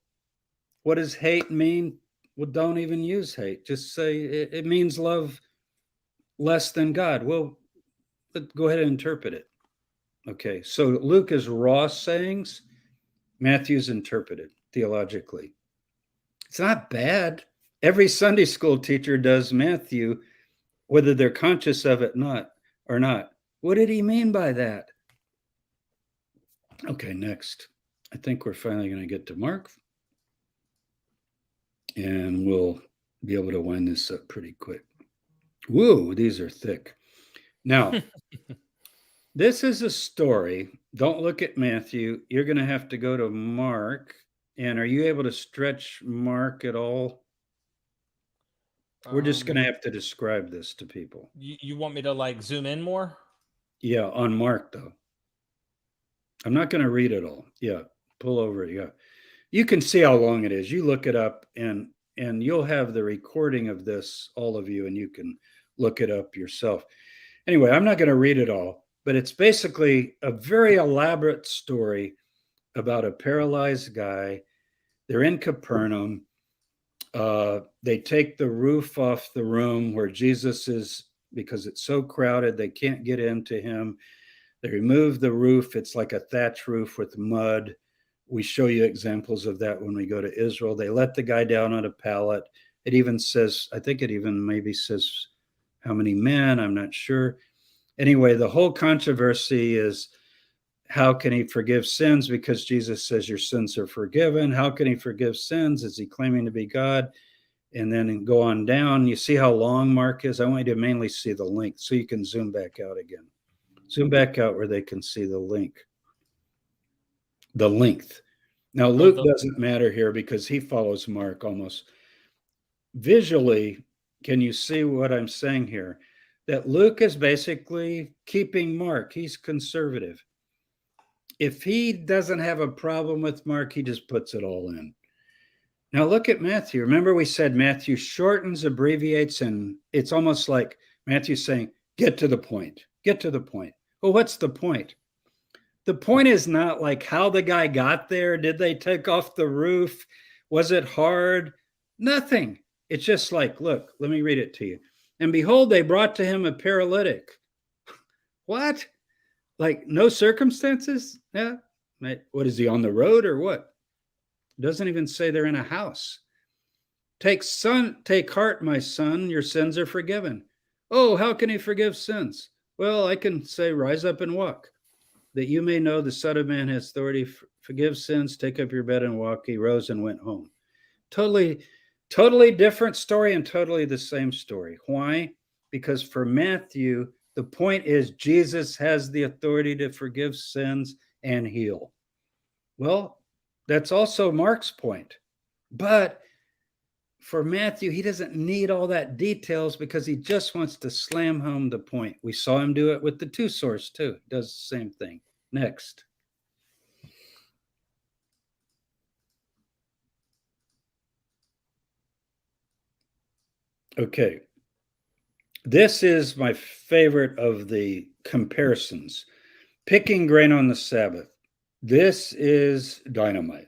What does hate mean? Well, don't even use hate. Just say it means love less than God. Well, go ahead and interpret it. Okay, so Luke is raw sayings. Matthew's interpreted theologically. It's not bad. Every Sunday school teacher does Matthew, whether they're conscious of it or not. What did he mean by that? Okay, next. I think we're finally going to get to Mark. And we'll be able to wind this up pretty quick. Woo, these are thick. Now, this is a story. Don't look at Matthew. You're going to have to go to Mark. And are you able to stretch Mark at all? We're just going to have to describe this to people. You want me to zoom in more? Yeah, on Mark, though. I'm not going to read it all. Yeah, pull over. Yeah. You can see how long it is. You look it up and you'll have the recording of this, all of you, and you can look it up yourself. Anyway, I'm not going to read it all, but it's basically a very elaborate story about a paralyzed guy. They're in Capernaum. They take the roof off the room where Jesus is because it's so crowded, they can't get into him. They remove the roof. It's like a thatch roof with mud. We show you examples of that when we go to Israel. They let the guy down on a pallet. It even says, I think it even maybe says how many men, I'm not sure. Anyway, the whole controversy is how can he forgive sins? Because Jesus says your sins are forgiven. How can he forgive sins? Is he claiming to be God? And then go on down. You see how long Mark is? I want you to mainly see the length so you can zoom back out again. Zoom back out where they can see the link. The length. Now, Luke doesn't matter here because he follows Mark almost. Visually, can you see what I'm saying here? That Luke is basically keeping Mark. He's conservative. If he doesn't have a problem with Mark, he just puts it all in. Now, look at Matthew. Remember we said Matthew shortens, abbreviates, and it's almost like Matthew's saying, get to the point. Get to the point. Well, what's the point? The point is not like how the guy got there. Did they take off the roof? Was it hard? Nothing. It's just like, look, let me read it to you. And behold, they brought to him a paralytic. What? Like no circumstances? Yeah. What is he, on the road or what? It doesn't even say they're in a house. Take heart, my son, your sins are forgiven. Oh, how can he forgive sins? Well, I can say, rise up and walk, that you may know the Son of Man has authority, forgive sins, take up your bed and walk. He rose and went home. Totally different story and totally the same story. Why? Because for Matthew, the point is Jesus has the authority to forgive sins and heal. Well, that's also Mark's point. But for Matthew, he doesn't need all that details because he just wants to slam home the point. We saw him do it with the two source too. He does the same thing. Next. Okay. This is my favorite of the comparisons. Picking grain on the Sabbath. This is dynamite.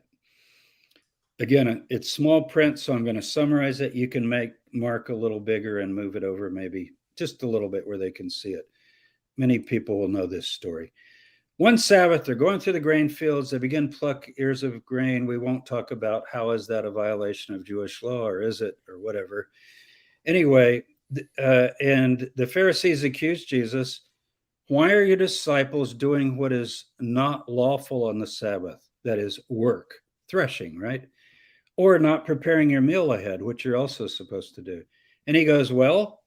Again, it's small print, so I'm going to summarize it. You can make Mark a little bigger and move it over maybe just a little bit where they can see it. Many people will know this story. One Sabbath, they're going through the grain fields. They begin to pluck ears of grain. We won't talk about how is that a violation of Jewish law, or is it, or whatever. Anyway, and the Pharisees accused Jesus, why are your disciples doing what is not lawful on the Sabbath? That is work, threshing, right? Or not preparing your meal ahead, which you're also supposed to do. And he goes, well,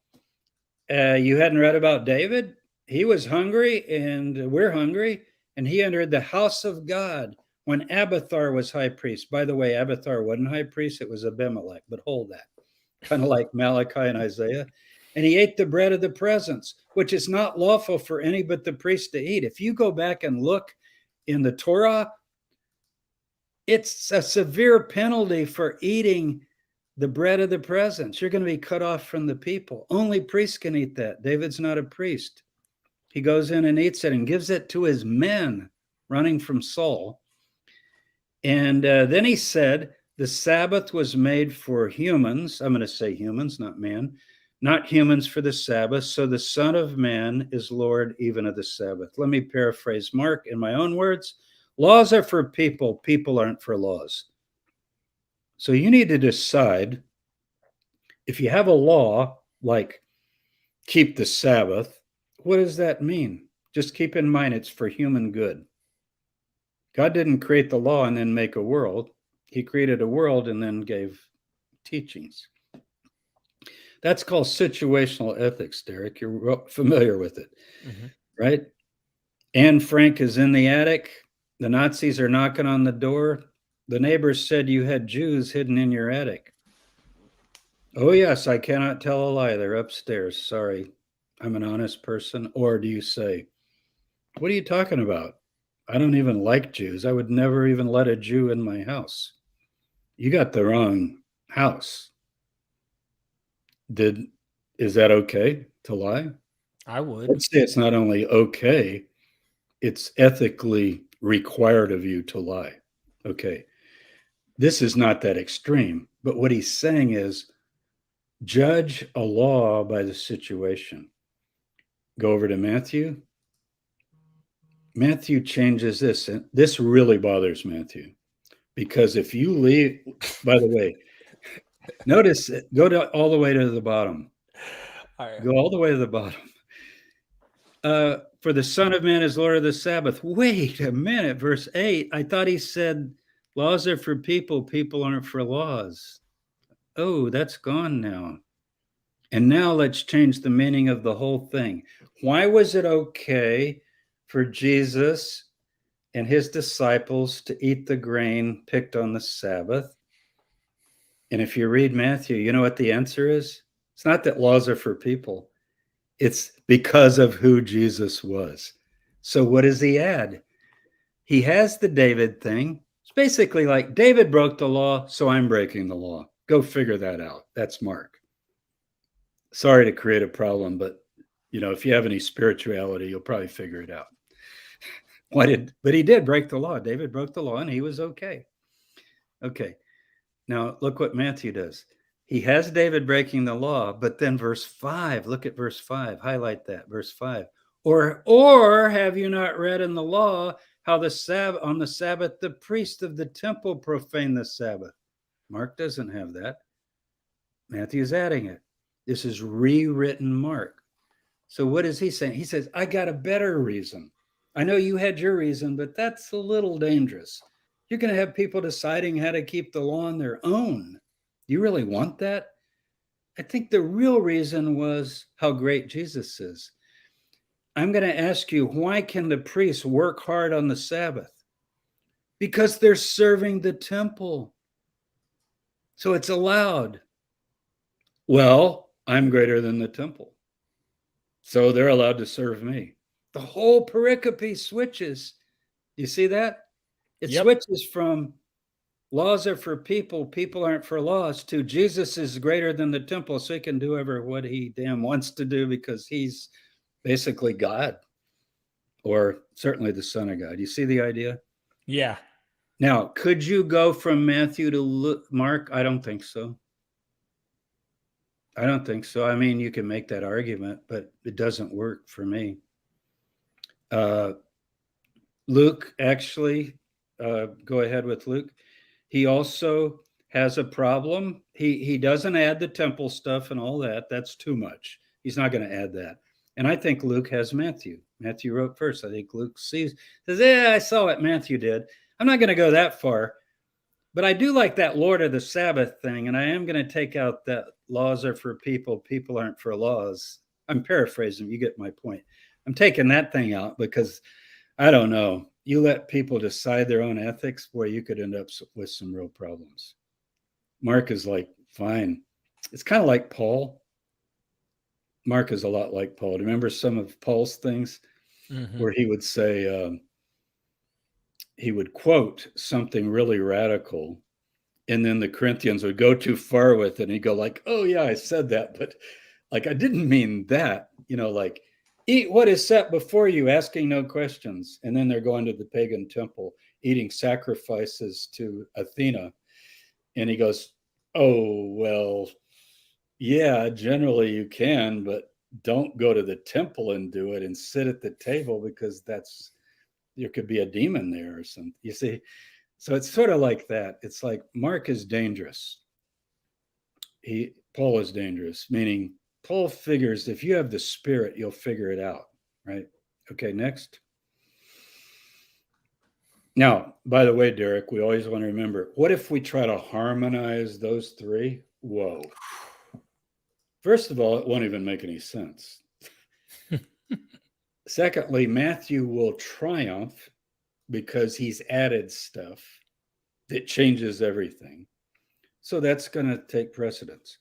you hadn't read about David? He was hungry and we're hungry. And he entered the house of God when Abiathar was high priest. By the way, Abiathar wasn't high priest. It was Abimelech, but hold that. Kind of like Malachi and Isaiah. And he ate the bread of the presence, which is not lawful for any but the priest to eat. If you go back and look in the Torah, it's a severe penalty for eating the bread of the presence. You're going to be cut off from the people. Only priests can eat that. David's not a priest. He goes in and eats it and gives it to his men running from Saul. And then he said, the Sabbath was made for humans. I'm going to say humans, not man. Not humans for the Sabbath. So the Son of Man is Lord even of the Sabbath. Let me paraphrase Mark in my own words. Laws are for people. People aren't for laws. So you need to decide if you have a law like keep the Sabbath, what does that mean? Just keep in mind it's for human good. God didn't create the law and then make a world. He created a world and then gave teachings. That's called situational ethics, Derek. You're familiar with it, right? Anne Frank is in the attic. The Nazis are knocking on the door. The neighbors said you had Jews hidden in your attic. Oh, yes, I cannot tell a lie. They're upstairs. Sorry, I'm an honest person. Or do you say, what are you talking about? I don't even like Jews. I would never even let a Jew in my house. You got the wrong house. Is that okay to lie? I would. Let's say it's not only okay, it's ethically required of you to lie. Okay. This is not that extreme, but what he's saying is judge a law by the situation. Go over to Matthew. Matthew changes this, and this really bothers Matthew because if you leave, by the way, notice it, go all the way to the bottom. All right. Go all the way to the bottom. For the Son of Man is Lord of the Sabbath. Wait a minute, verse 8. I thought he said laws are for people, people aren't for laws. Oh, that's gone now. And now let's change the meaning of the whole thing. Why was it okay for Jesus and his disciples to eat the grain picked on the Sabbath? And if you read Matthew, you know what the answer is? It's not that laws are for people. It's because of who Jesus was. So what does he add? He has the David thing. It's basically like David broke the law, so I'm breaking the law. Go figure that out. That's Mark. Sorry to create a problem, but if you have any spirituality, you'll probably figure it out. But he did break the law. David broke the law and he was okay. Okay. Now, look what Matthew does. He has David breaking the law, but then verse 5, look at verse 5, highlight that, verse 5. Or have you not read in the law how on the Sabbath the priest of the temple profaned the Sabbath? Mark doesn't have that. Matthew's adding it. This is rewritten Mark. So what is he saying? He says, I got a better reason. I know you had your reason, but that's a little dangerous. You're going to have people deciding how to keep the law on their own. Do you really want that? I think the real reason was how great Jesus is. I'm going to ask you, why can the priests work hard on the Sabbath? Because they're serving the temple. So it's allowed. Well, I'm greater than the temple, so they're allowed to serve me. The whole pericope switches. You see that? It switches from laws are for people, people aren't for laws, to Jesus is greater than the temple, so he can do what he damn wants to do because he's basically God, or certainly the Son of God. You see the idea? Yeah. Now, could you go from Matthew to Mark? I don't think so. I don't think so. I mean, you can make that argument, but it doesn't work for me. Luke, actually, go ahead with Luke. He also has a problem. He doesn't add the temple stuff and all that. That's too much. He's not going to add that. And I think Luke has Matthew. Matthew wrote first. I think Luke says, yeah, I saw what Matthew did. I'm not going to go that far. But I do like that Lord of the Sabbath thing, and I am going to take out that laws are for people, people aren't for laws. I'm paraphrasing, you get my point. I'm taking that thing out because, I don't know, you let people decide their own ethics, boy, you could end up with some real problems. Mark is like, fine. It's kind of like Paul. Mark is a lot like Paul. Do you remember some of Paul's things where he would say, he would quote something really radical, and then the Corinthians would go too far with it, and he'd go like, oh yeah, I said that, but like, I didn't mean that, like, eat what is set before you, asking no questions. And then they're going to the pagan temple, eating sacrifices to Athena. And he goes, oh, well, yeah, generally you can, but don't go to the temple and do it and sit at the table, because there could be a demon there or something. You see? So it's sort of like that. It's like Mark is dangerous. Paul is dangerous, meaning Paul figures if you have the Spirit, you'll figure it out, right? Okay, next. Now, by the way, Derek, we always want to remember, what if we try to harmonize those three? Whoa. First of all, it won't even make any sense. Secondly, Matthew will triumph because he's added stuff that changes everything. So that's going to take precedence.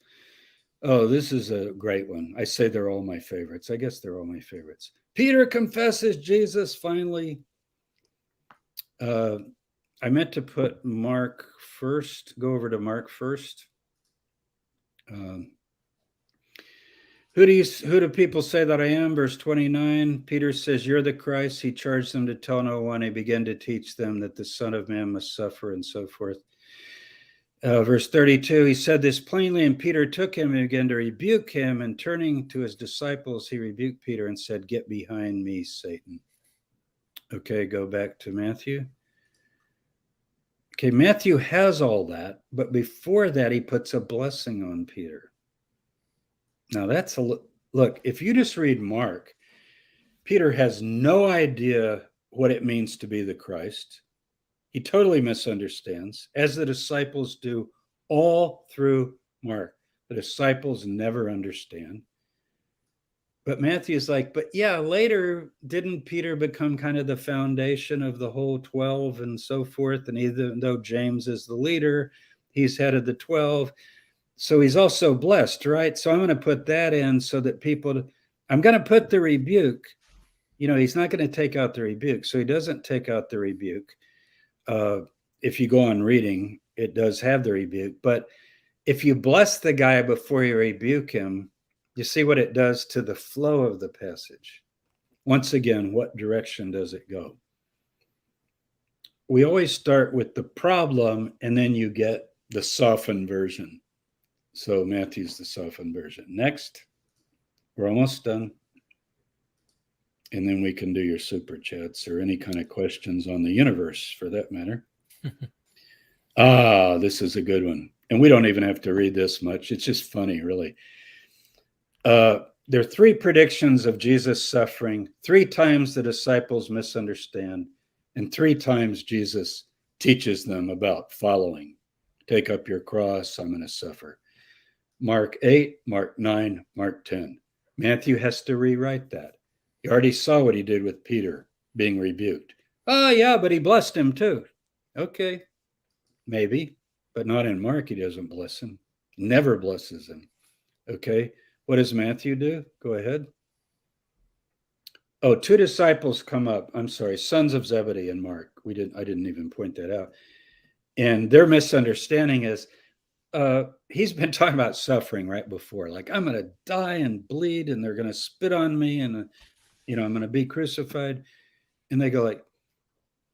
Oh, this is a great one. I say they're all my favorites. I guess they're all my favorites. Peter confesses Jesus finally. I meant to put Mark first, go over to Mark first. Who do people say that I am? Verse 29, Peter says, you're the Christ. He charged them to tell no one. He began to teach them that the Son of Man must suffer, and so forth. Verse 32, he said this plainly, and Peter took him and began to rebuke him. And turning to his disciples, he rebuked Peter and said, get behind me, Satan. Okay, go back to Matthew. Okay, Matthew has all that, but before that, he puts a blessing on Peter. Now that's look, if you just read Mark, Peter has no idea what it means to be the Christ. He totally misunderstands, as the disciples do all through Mark. The disciples never understand. But Matthew's like, but yeah, later, didn't Peter become kind of the foundation of the whole 12 and so forth? And even though James is the leader, he's head of the 12. So he's also blessed, right? So I'm going to put that in so that I'm going to put the rebuke. He's not going to take out the rebuke. So he doesn't take out the rebuke. If you go on reading, it does have the rebuke. But if you bless the guy before you rebuke him, you see what it does to the flow of the passage. Once again, what direction does it go? We always start with the problem, and then you get the softened version. So Matthew's the softened version. Next, we're almost done. And then we can do your super chats or any kind of questions on the universe for that matter. This is a good one. And we don't even have to read this much. It's just funny, really. There are 3 predictions of Jesus' suffering. 3 times the disciples misunderstand, and 3 times Jesus teaches them about following. Take up your cross, I'm going to suffer. Mark 8, Mark 9, Mark 10. Matthew has to rewrite that. You already saw what he did with Peter being rebuked. Oh, yeah, but he blessed him too. Okay, maybe, but not in Mark. He doesn't bless him. Never blesses him. Okay, what does Matthew do? Go ahead. Oh, 2 disciples come up. I'm sorry, sons of Zebedee in Mark. I didn't even point that out. And their misunderstanding is he's been talking about suffering right before. Like, I'm going to die and bleed, and they're going to spit on me, and I'm going to be crucified. And they go like,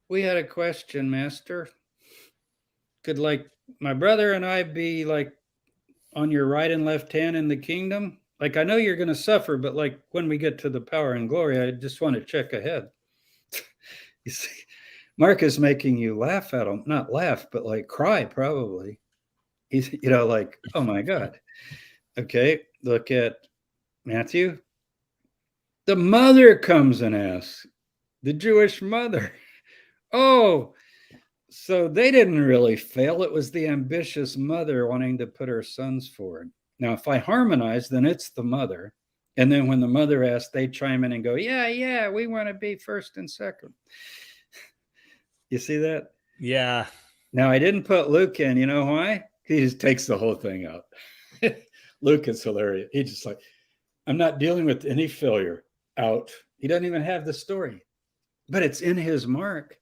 we had a question, Master. Could like my brother and I be like on your right and left hand in the kingdom? Like, I know you're going to suffer, but like when we get to the power and glory, I just want to check ahead. You see, Mark is making you laugh at him, not laugh, but like cry probably. He's, like, oh my God. Okay, look at Matthew. The mother comes and asks, the Jewish mother. Oh, so they didn't really fail. It was the ambitious mother wanting to put her sons forward. Now, if I harmonize, then it's the mother. And then when the mother asks, they chime in and go, yeah, we want to be first and second. You see that? Yeah. Now, I didn't put Luke in. You know why? He just takes the whole thing out. Luke is hilarious. He just like, I'm not dealing with any failure. Out. He doesn't even have the story, but it's in his Mark.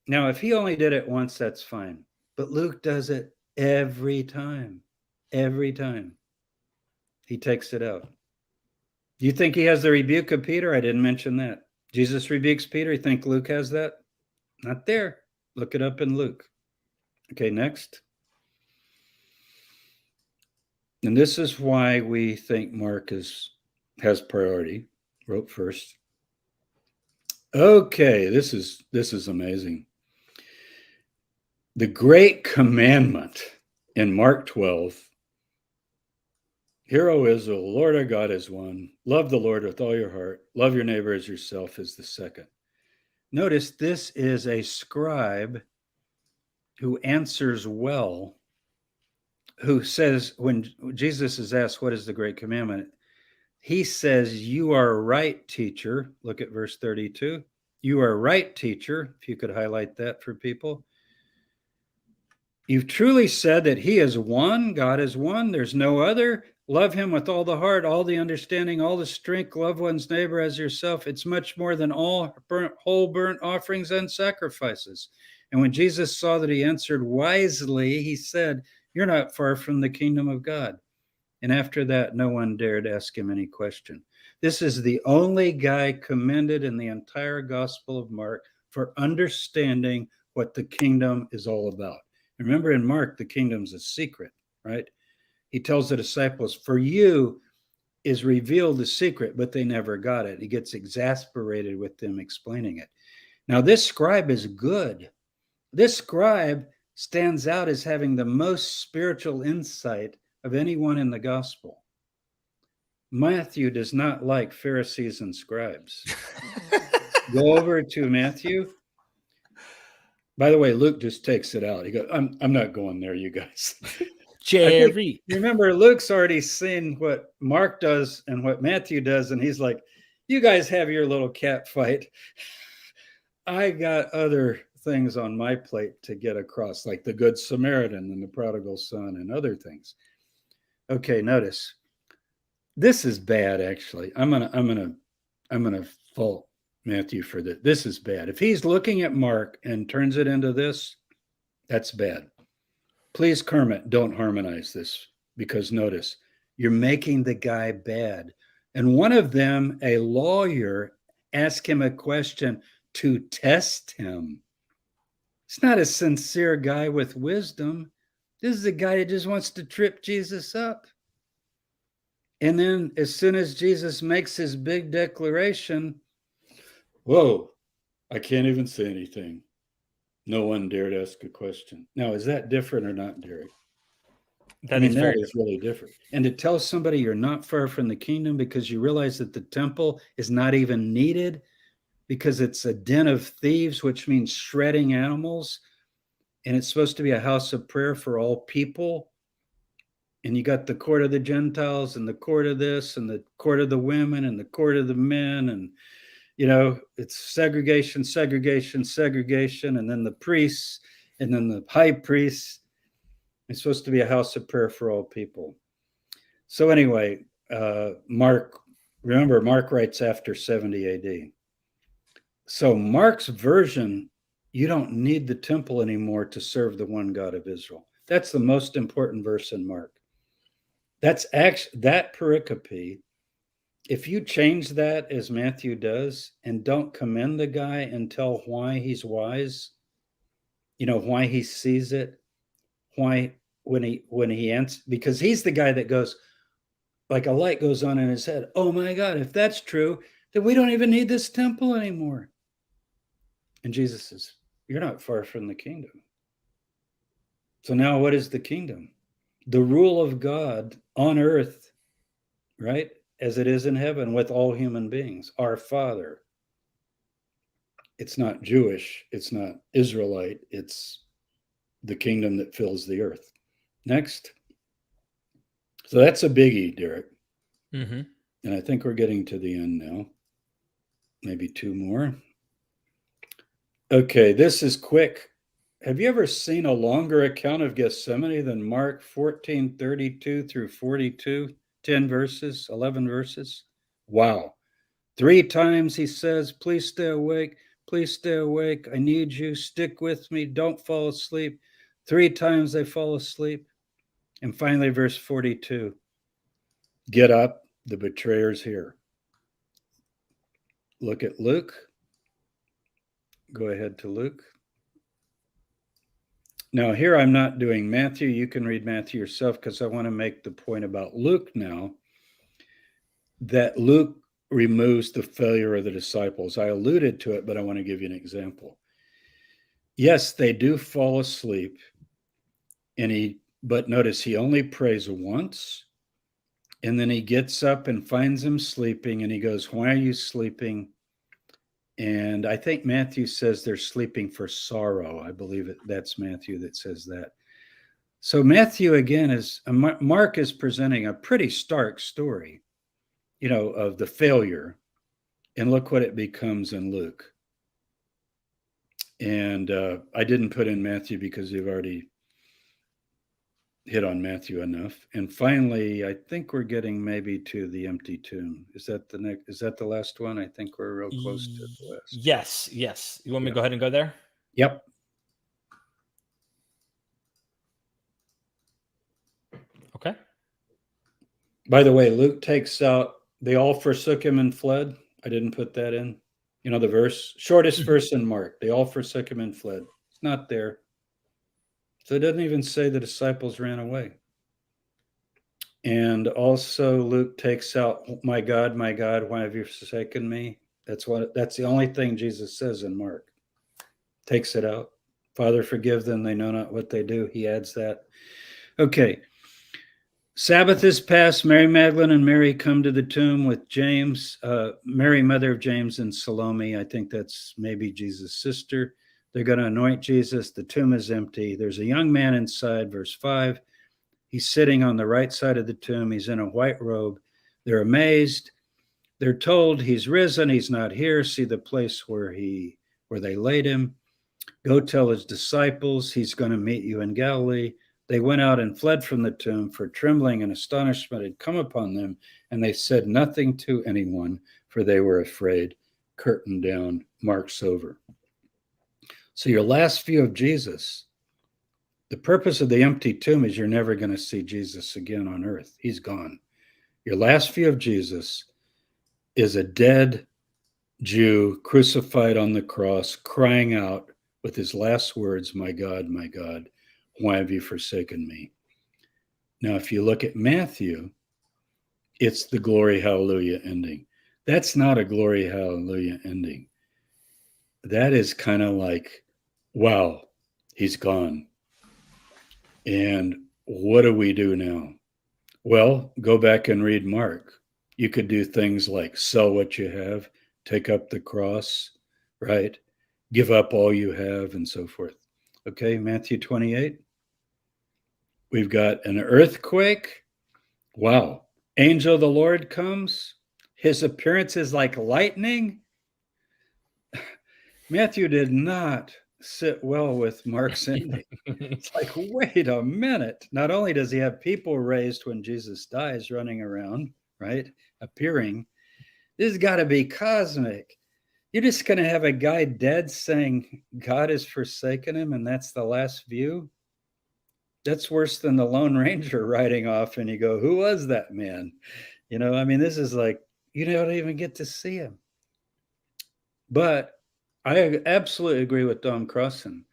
Now, if he only did it once, that's fine. But Luke does it every time. Every time. He takes it out. Do you think he has the rebuke of Peter? I didn't mention that. Jesus rebukes Peter. You think Luke has that? Not there. Look it up in Luke. Okay, next. And this is why we think Mark has priority. Wrote first. Okay, this is amazing. The great commandment in Mark 12. Hear, O Israel, the Lord our God is one. Love the Lord with all your heart. Love your neighbor as yourself is the second. Notice this is a scribe who answers well, who says, when Jesus is asked, what is the great commandment? He says, you are right, teacher. Look at verse 32. You are right, teacher. If you could highlight that for people. You've truly said that he is one, God is one, there's no other. Love him with all the heart, all the understanding, all the strength. Love one's neighbor as yourself. It's much more than all whole burnt offerings and sacrifices. And when Jesus saw that he answered wisely, he said, you're not far from the kingdom of God. And after that, no one dared ask him any question. This is the only guy commended in the entire Gospel of Mark for understanding what the kingdom is all about. Remember, in Mark, the kingdom's a secret, right? He tells the disciples, for you is revealed the secret, but they never got it. He gets exasperated with them explaining it. Now, this scribe is good. This scribe stands out as having the most spiritual insight of anyone in the gospel. Matthew does not like Pharisees and scribes. Go over to Matthew. By the way, Luke just takes it out. He goes, I'm not going there, you guys. Jerry. Remember, Luke's already seen what Mark does and what Matthew does, and he's like, you guys have your little cat fight. I got other things on my plate to get across, like the Good Samaritan and the prodigal son and other things. Okay, notice. This is bad, actually. I'm gonna fault Matthew for this. This is bad. If he's looking at Mark and turns it into this, that's bad. Please, Kermit, don't harmonize this, because notice, you're making the guy bad. And one of them, a lawyer, asked him a question to test him. It's not a sincere guy with wisdom. This is a guy that just wants to trip Jesus up. And then as soon as Jesus makes his big declaration, whoa, I can't even say anything. No one dared ask a question. Now, is that different or not, Derek? That is really different. And to tell somebody you're not far from the kingdom because you realize that the temple is not even needed because it's a den of thieves, which means shredding animals. And it's supposed to be a house of prayer for all people. And you got the court of the Gentiles and the court of this and the court of the women and the court of the men. And, it's segregation, segregation, segregation. And then the priests and then the high priests. It's supposed to be a house of prayer for all people. So anyway, Mark writes after 70 AD. So Mark's version, you don't need the temple anymore to serve the one God of Israel. That's the most important verse in Mark. That's actually that pericope. If you change that as Matthew does and don't commend the guy and tell why he's wise, why he sees it, why when he answers, because he's the guy that goes, like a light goes on in his head. Oh my God, if that's true, then we don't even need this temple anymore. And Jesus says, you're not far from the kingdom. So now what is the kingdom? The rule of God on earth, right? As it is in heaven with all human beings, our Father. It's not Jewish, it's not Israelite, it's the kingdom that fills the earth. Next. So that's a biggie, Derek. Mm-hmm. And I think we're getting to the end now. Maybe two more. Okay, this is quick. Have you ever seen a longer account of Gethsemane than Mark 14:32 through 42? 10 verses, 11 verses. Wow. 3 times he says, please stay awake. Please stay awake. I need you. Stick with me. Don't fall asleep. 3 times they fall asleep. And finally, verse 42. Get up. The betrayer's here. Look at Luke. Go ahead to Luke. Now, here I'm not doing Matthew. You can read Matthew yourself because I want to make the point about Luke now, that Luke removes the failure of the disciples. I alluded to it, but I want to give you an example. Yes, they do fall asleep, but notice he only prays once, and then he gets up and finds them sleeping, and he goes, why are you sleeping? And I think Matthew says they're sleeping for sorrow. I believe that's Matthew that says that. So Matthew, again, Mark is presenting a pretty stark story, of the failure. And look what it becomes in Luke. And I didn't put in Matthew because you've already hit on Matthew enough. And finally, I think we're getting maybe to the empty tomb. Is that the last one? I think we're real close to the last. Yes. You want me to go ahead and go there? Yep. Okay. By the way, Luke takes out, they all forsook him and fled. I didn't put that in. The verse, shortest verse in Mark. They all forsook him and fled. It's not there. So it doesn't even say the disciples ran away. And also Luke takes out, my God, why have you forsaken me? That's the only thing Jesus says in Mark. Takes it out. Father, forgive them. They know not what they do. He adds that. Okay. Sabbath is past. Mary Magdalene and Mary come to the tomb with James, Mary, mother of James, and Salome. I think that's maybe Jesus' sister. They're going to anoint Jesus. The tomb is empty. There's a young man inside, verse 5. He's sitting on the right side of the tomb. He's in a white robe. They're amazed. They're told he's risen. He's not here. See the place where they laid him. Go tell his disciples he's going to meet you in Galilee. They went out and fled from the tomb, for trembling and astonishment had come upon them, and they said nothing to anyone, for they were afraid. Curtain down, Mark's over. So your last view of Jesus, the purpose of the empty tomb is you're never going to see Jesus again on earth. He's gone. Your last view of Jesus is a dead Jew crucified on the cross, crying out with his last words, my God, why have you forsaken me? Now, if you look at Matthew, it's the glory hallelujah ending. That's not a glory hallelujah ending. That is kind of like, wow, he's gone. And what do we do now? Well, go back and read Mark. You could do things like sell what you have, take up the cross, right? Give up all you have, and so forth. Okay, Matthew 28. We've got an earthquake. Wow. Angel of the Lord comes. His appearance is like lightning. Matthew did not sit well with Mark's ending. It's like, wait a minute. Not only does he have people raised when Jesus dies running around, right? Appearing, this has got to be cosmic. You're just going to have a guy dead saying God has forsaken him, and that's the last view? That's worse than the Lone Ranger riding off, and you go, who was that man? I mean, this is like, you don't even get to see him. But I absolutely agree with Don Crossan.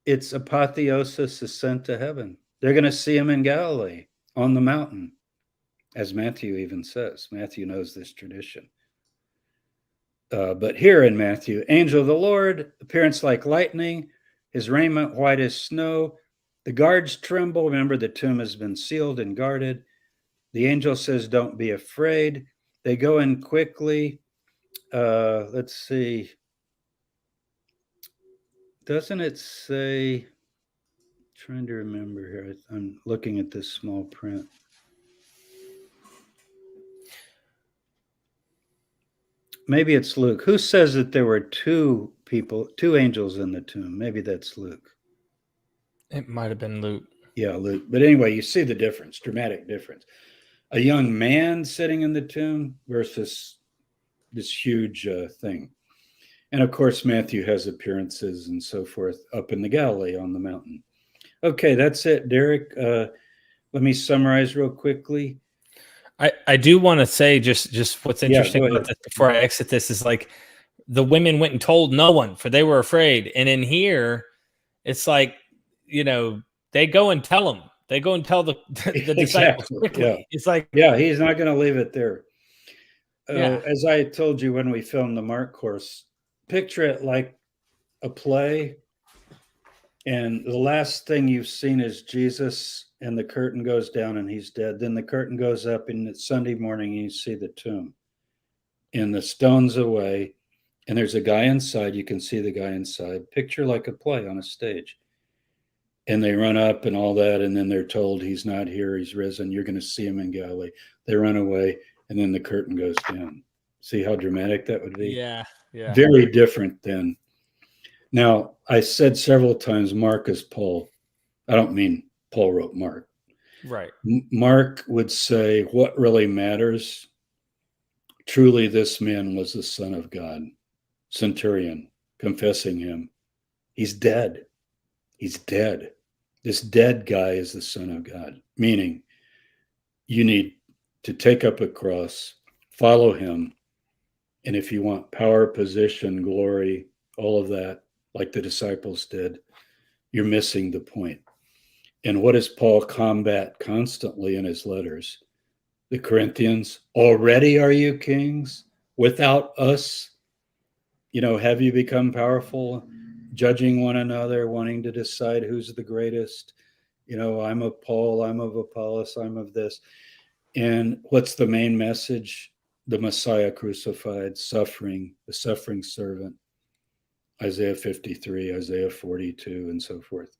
It's apotheosis, ascent to heaven. They're going to see him in Galilee on the mountain, as Matthew even says. Matthew knows this tradition. But here in Matthew, angel of the Lord, appearance like lightning, his raiment white as snow. The guards tremble. Remember, the tomb has been sealed and guarded. The angel says, don't be afraid. They go in quickly. Let's see. Doesn't it say, trying to remember here, I'm looking at this small print. Maybe it's Luke. Who says that there were two angels in the tomb? Maybe that's Luke. It might have been Luke. Yeah, Luke. But anyway, you see the difference, dramatic difference. A young man sitting in the tomb versus this huge thing. And of course, Matthew has appearances and so forth up in the Galilee on the mountain. Okay, that's it, Derek. Let me summarize real quickly. I do want to say just what's interesting about this before I exit this is like the women went and told no one, for they were afraid. And in here, it's like, they go and tell them. They go and tell the disciples quickly. Yeah. It's like, he's not going to leave it there. As I told you when we filmed the Mark course, picture it like a play, and the last thing you've seen is Jesus, and the curtain goes down and he's dead. Then the curtain goes up, and it's Sunday morning, and you see the tomb, and the stone's away, and there's a guy inside. You can see the guy inside. Picture like a play on a stage. And they run up and all that, and then they're told he's not here, he's risen, you're going to see him in Galilee. They run away, and then the curtain goes down. See how dramatic that would be? Yeah. Very different than. Now, I said several times Mark is Paul. I don't mean Paul wrote Mark. Right. Mark would say, what really matters? Truly, this man was the Son of God. Centurion, confessing him. He's dead. He's dead. This dead guy is the Son of God, meaning you need to take up a cross, follow him, and if you want power, position, glory, all of that, like the disciples did, you're missing the point. And what does Paul combat constantly in his letters? The Corinthians, already are you kings? Without us, have you become powerful? Judging one another, wanting to decide who's the greatest. I'm of Paul, I'm of Apollos, I'm of this. And what's the main message? The Messiah crucified, suffering, the suffering servant. Isaiah 53, Isaiah 42, and so forth.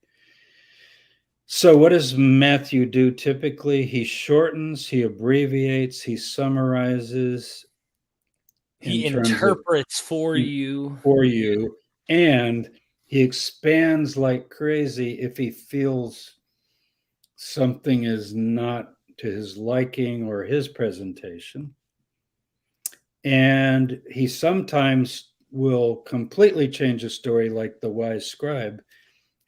So what does Matthew do typically? He shortens, he abbreviates, he summarizes. He interprets for you. And he expands like crazy if he feels something is not to his liking or his presentation. And he sometimes will completely change a story, like the wise scribe,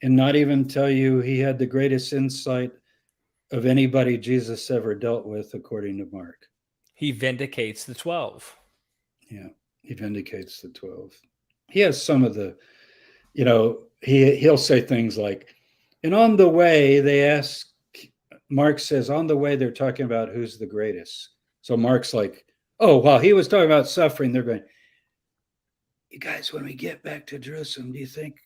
and not even tell you he had the greatest insight of anybody Jesus ever dealt with, according to Mark. He vindicates the 12. Yeah, he vindicates the 12. He has some of the, he'll say things like, And on the way, they ask, Mark says, on the way, they're talking about who's the greatest. So Mark's like, oh, while he was talking about suffering, they're going, you guys, when we get back to Jerusalem, do you think,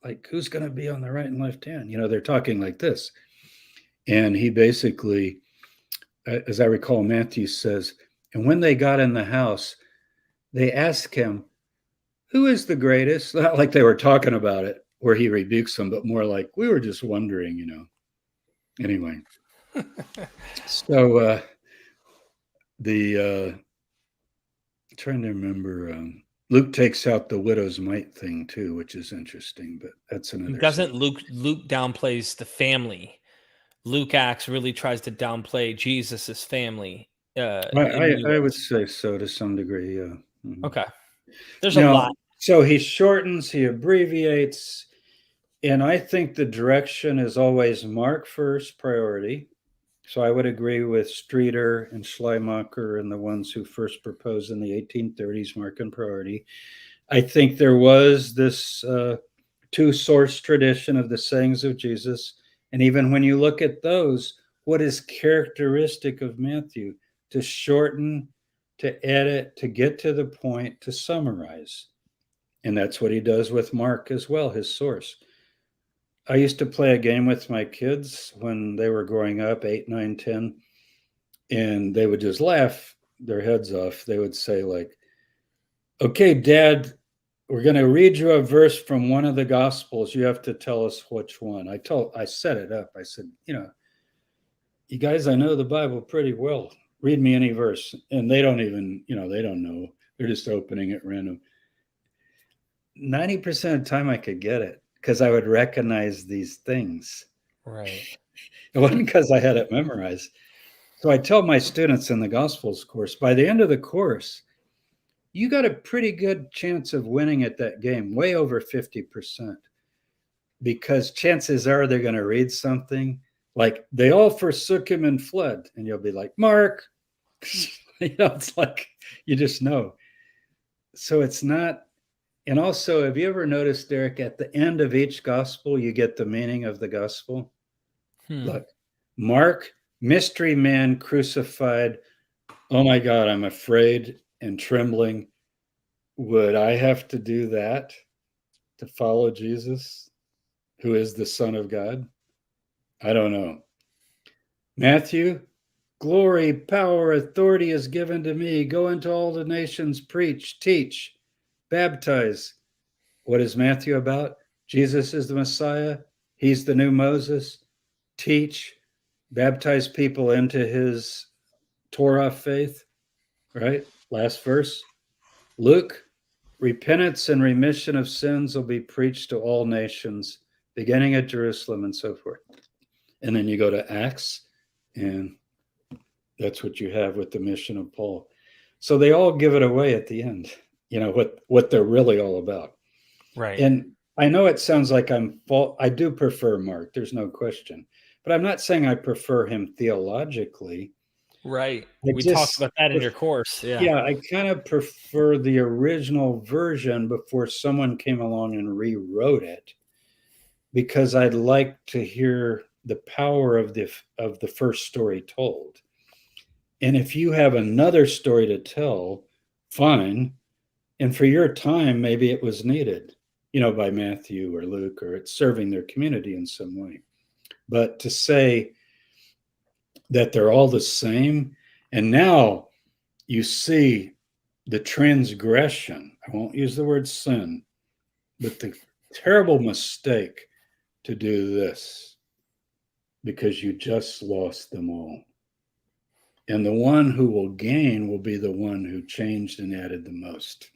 like, who's going to be on the right and left hand? You know, they're talking like this. And he basically, as I recall, Matthew says, and when they got in the house, they asked him, who is the greatest? Not like they were talking about it, where he rebukes them, but more like, we were just wondering, you know. Anyway, so trying to remember, Luke takes out the widow's mite thing too, which is interesting, but that's another. Doesn't Luke downplays the family? Luke Acts really tries to downplay Jesus's family. I would say so to some degree. Yeah. Mm-hmm. Okay. There's a lot. So he shortens, he abbreviates, and I think the direction is always Mark first priority. So I would agree with Streeter and Schleimacher and the ones who first proposed in the 1830s Mark and priority. I think there was this two-source tradition of the sayings of Jesus. And even when you look at those, what is characteristic of Matthew? To shorten, to edit, to get to the point, to summarize. And that's what he does with Mark as well, his source. I used to play a game with my kids when they were growing up, 8, 9, 10, and they would just laugh their heads off. They would say, like, okay, Dad, we're going to read you a verse from one of the Gospels. You have to tell us which one. I set it up. I said, you know, you guys, I know the Bible pretty well. Read me any verse. And they don't even, you know, they don't know. They're just opening at random. 90% of the time I could get it because I would recognize these things. Right. It wasn't because I had it memorized. So I tell my students in the Gospels course, by the end of the course, you got a pretty good chance of winning at that game, way over 50%. Because chances are they're going to read something like, they all forsook him and fled. And you'll be like, Mark, you know, it's like, you just know. So it's not. And also, have you ever noticed, Derek, at the end of each gospel, you get the meaning of the gospel? Look, Mark, mystery man crucified. Oh my God, I'm afraid and trembling. Would I have to do that to follow Jesus, who is the Son of God? I don't know. Matthew, glory, power, authority is given to me. Go into all the nations, preach, teach, baptize. What is Matthew about? Jesus is the Messiah. He's the new Moses. Teach, baptize people into his Torah faith, right? Last verse. Luke, repentance and remission of sins will be preached to all nations, beginning at Jerusalem and so forth. And then you go to Acts, and that's what you have with the mission of Paul. So they all give it away at the end, you know, what they're really all about. Right. And I know it sounds like I do prefer Mark, there's no question, but I'm not saying I prefer him theologically. Right. We talked about that in your course. Yeah. Yeah, I kind of prefer the original version before someone came along and rewrote it, because I'd like to hear the power of the first story told. And if you have another story to tell, fine. And for your time, maybe it was needed, you know, by Matthew or Luke, or it's serving their community in some way. But to say that they're all the same, and now you see the transgression, I won't use the word sin, but the terrible mistake to do this, because you just lost them all. And the one who will gain will be the one who changed and added the most.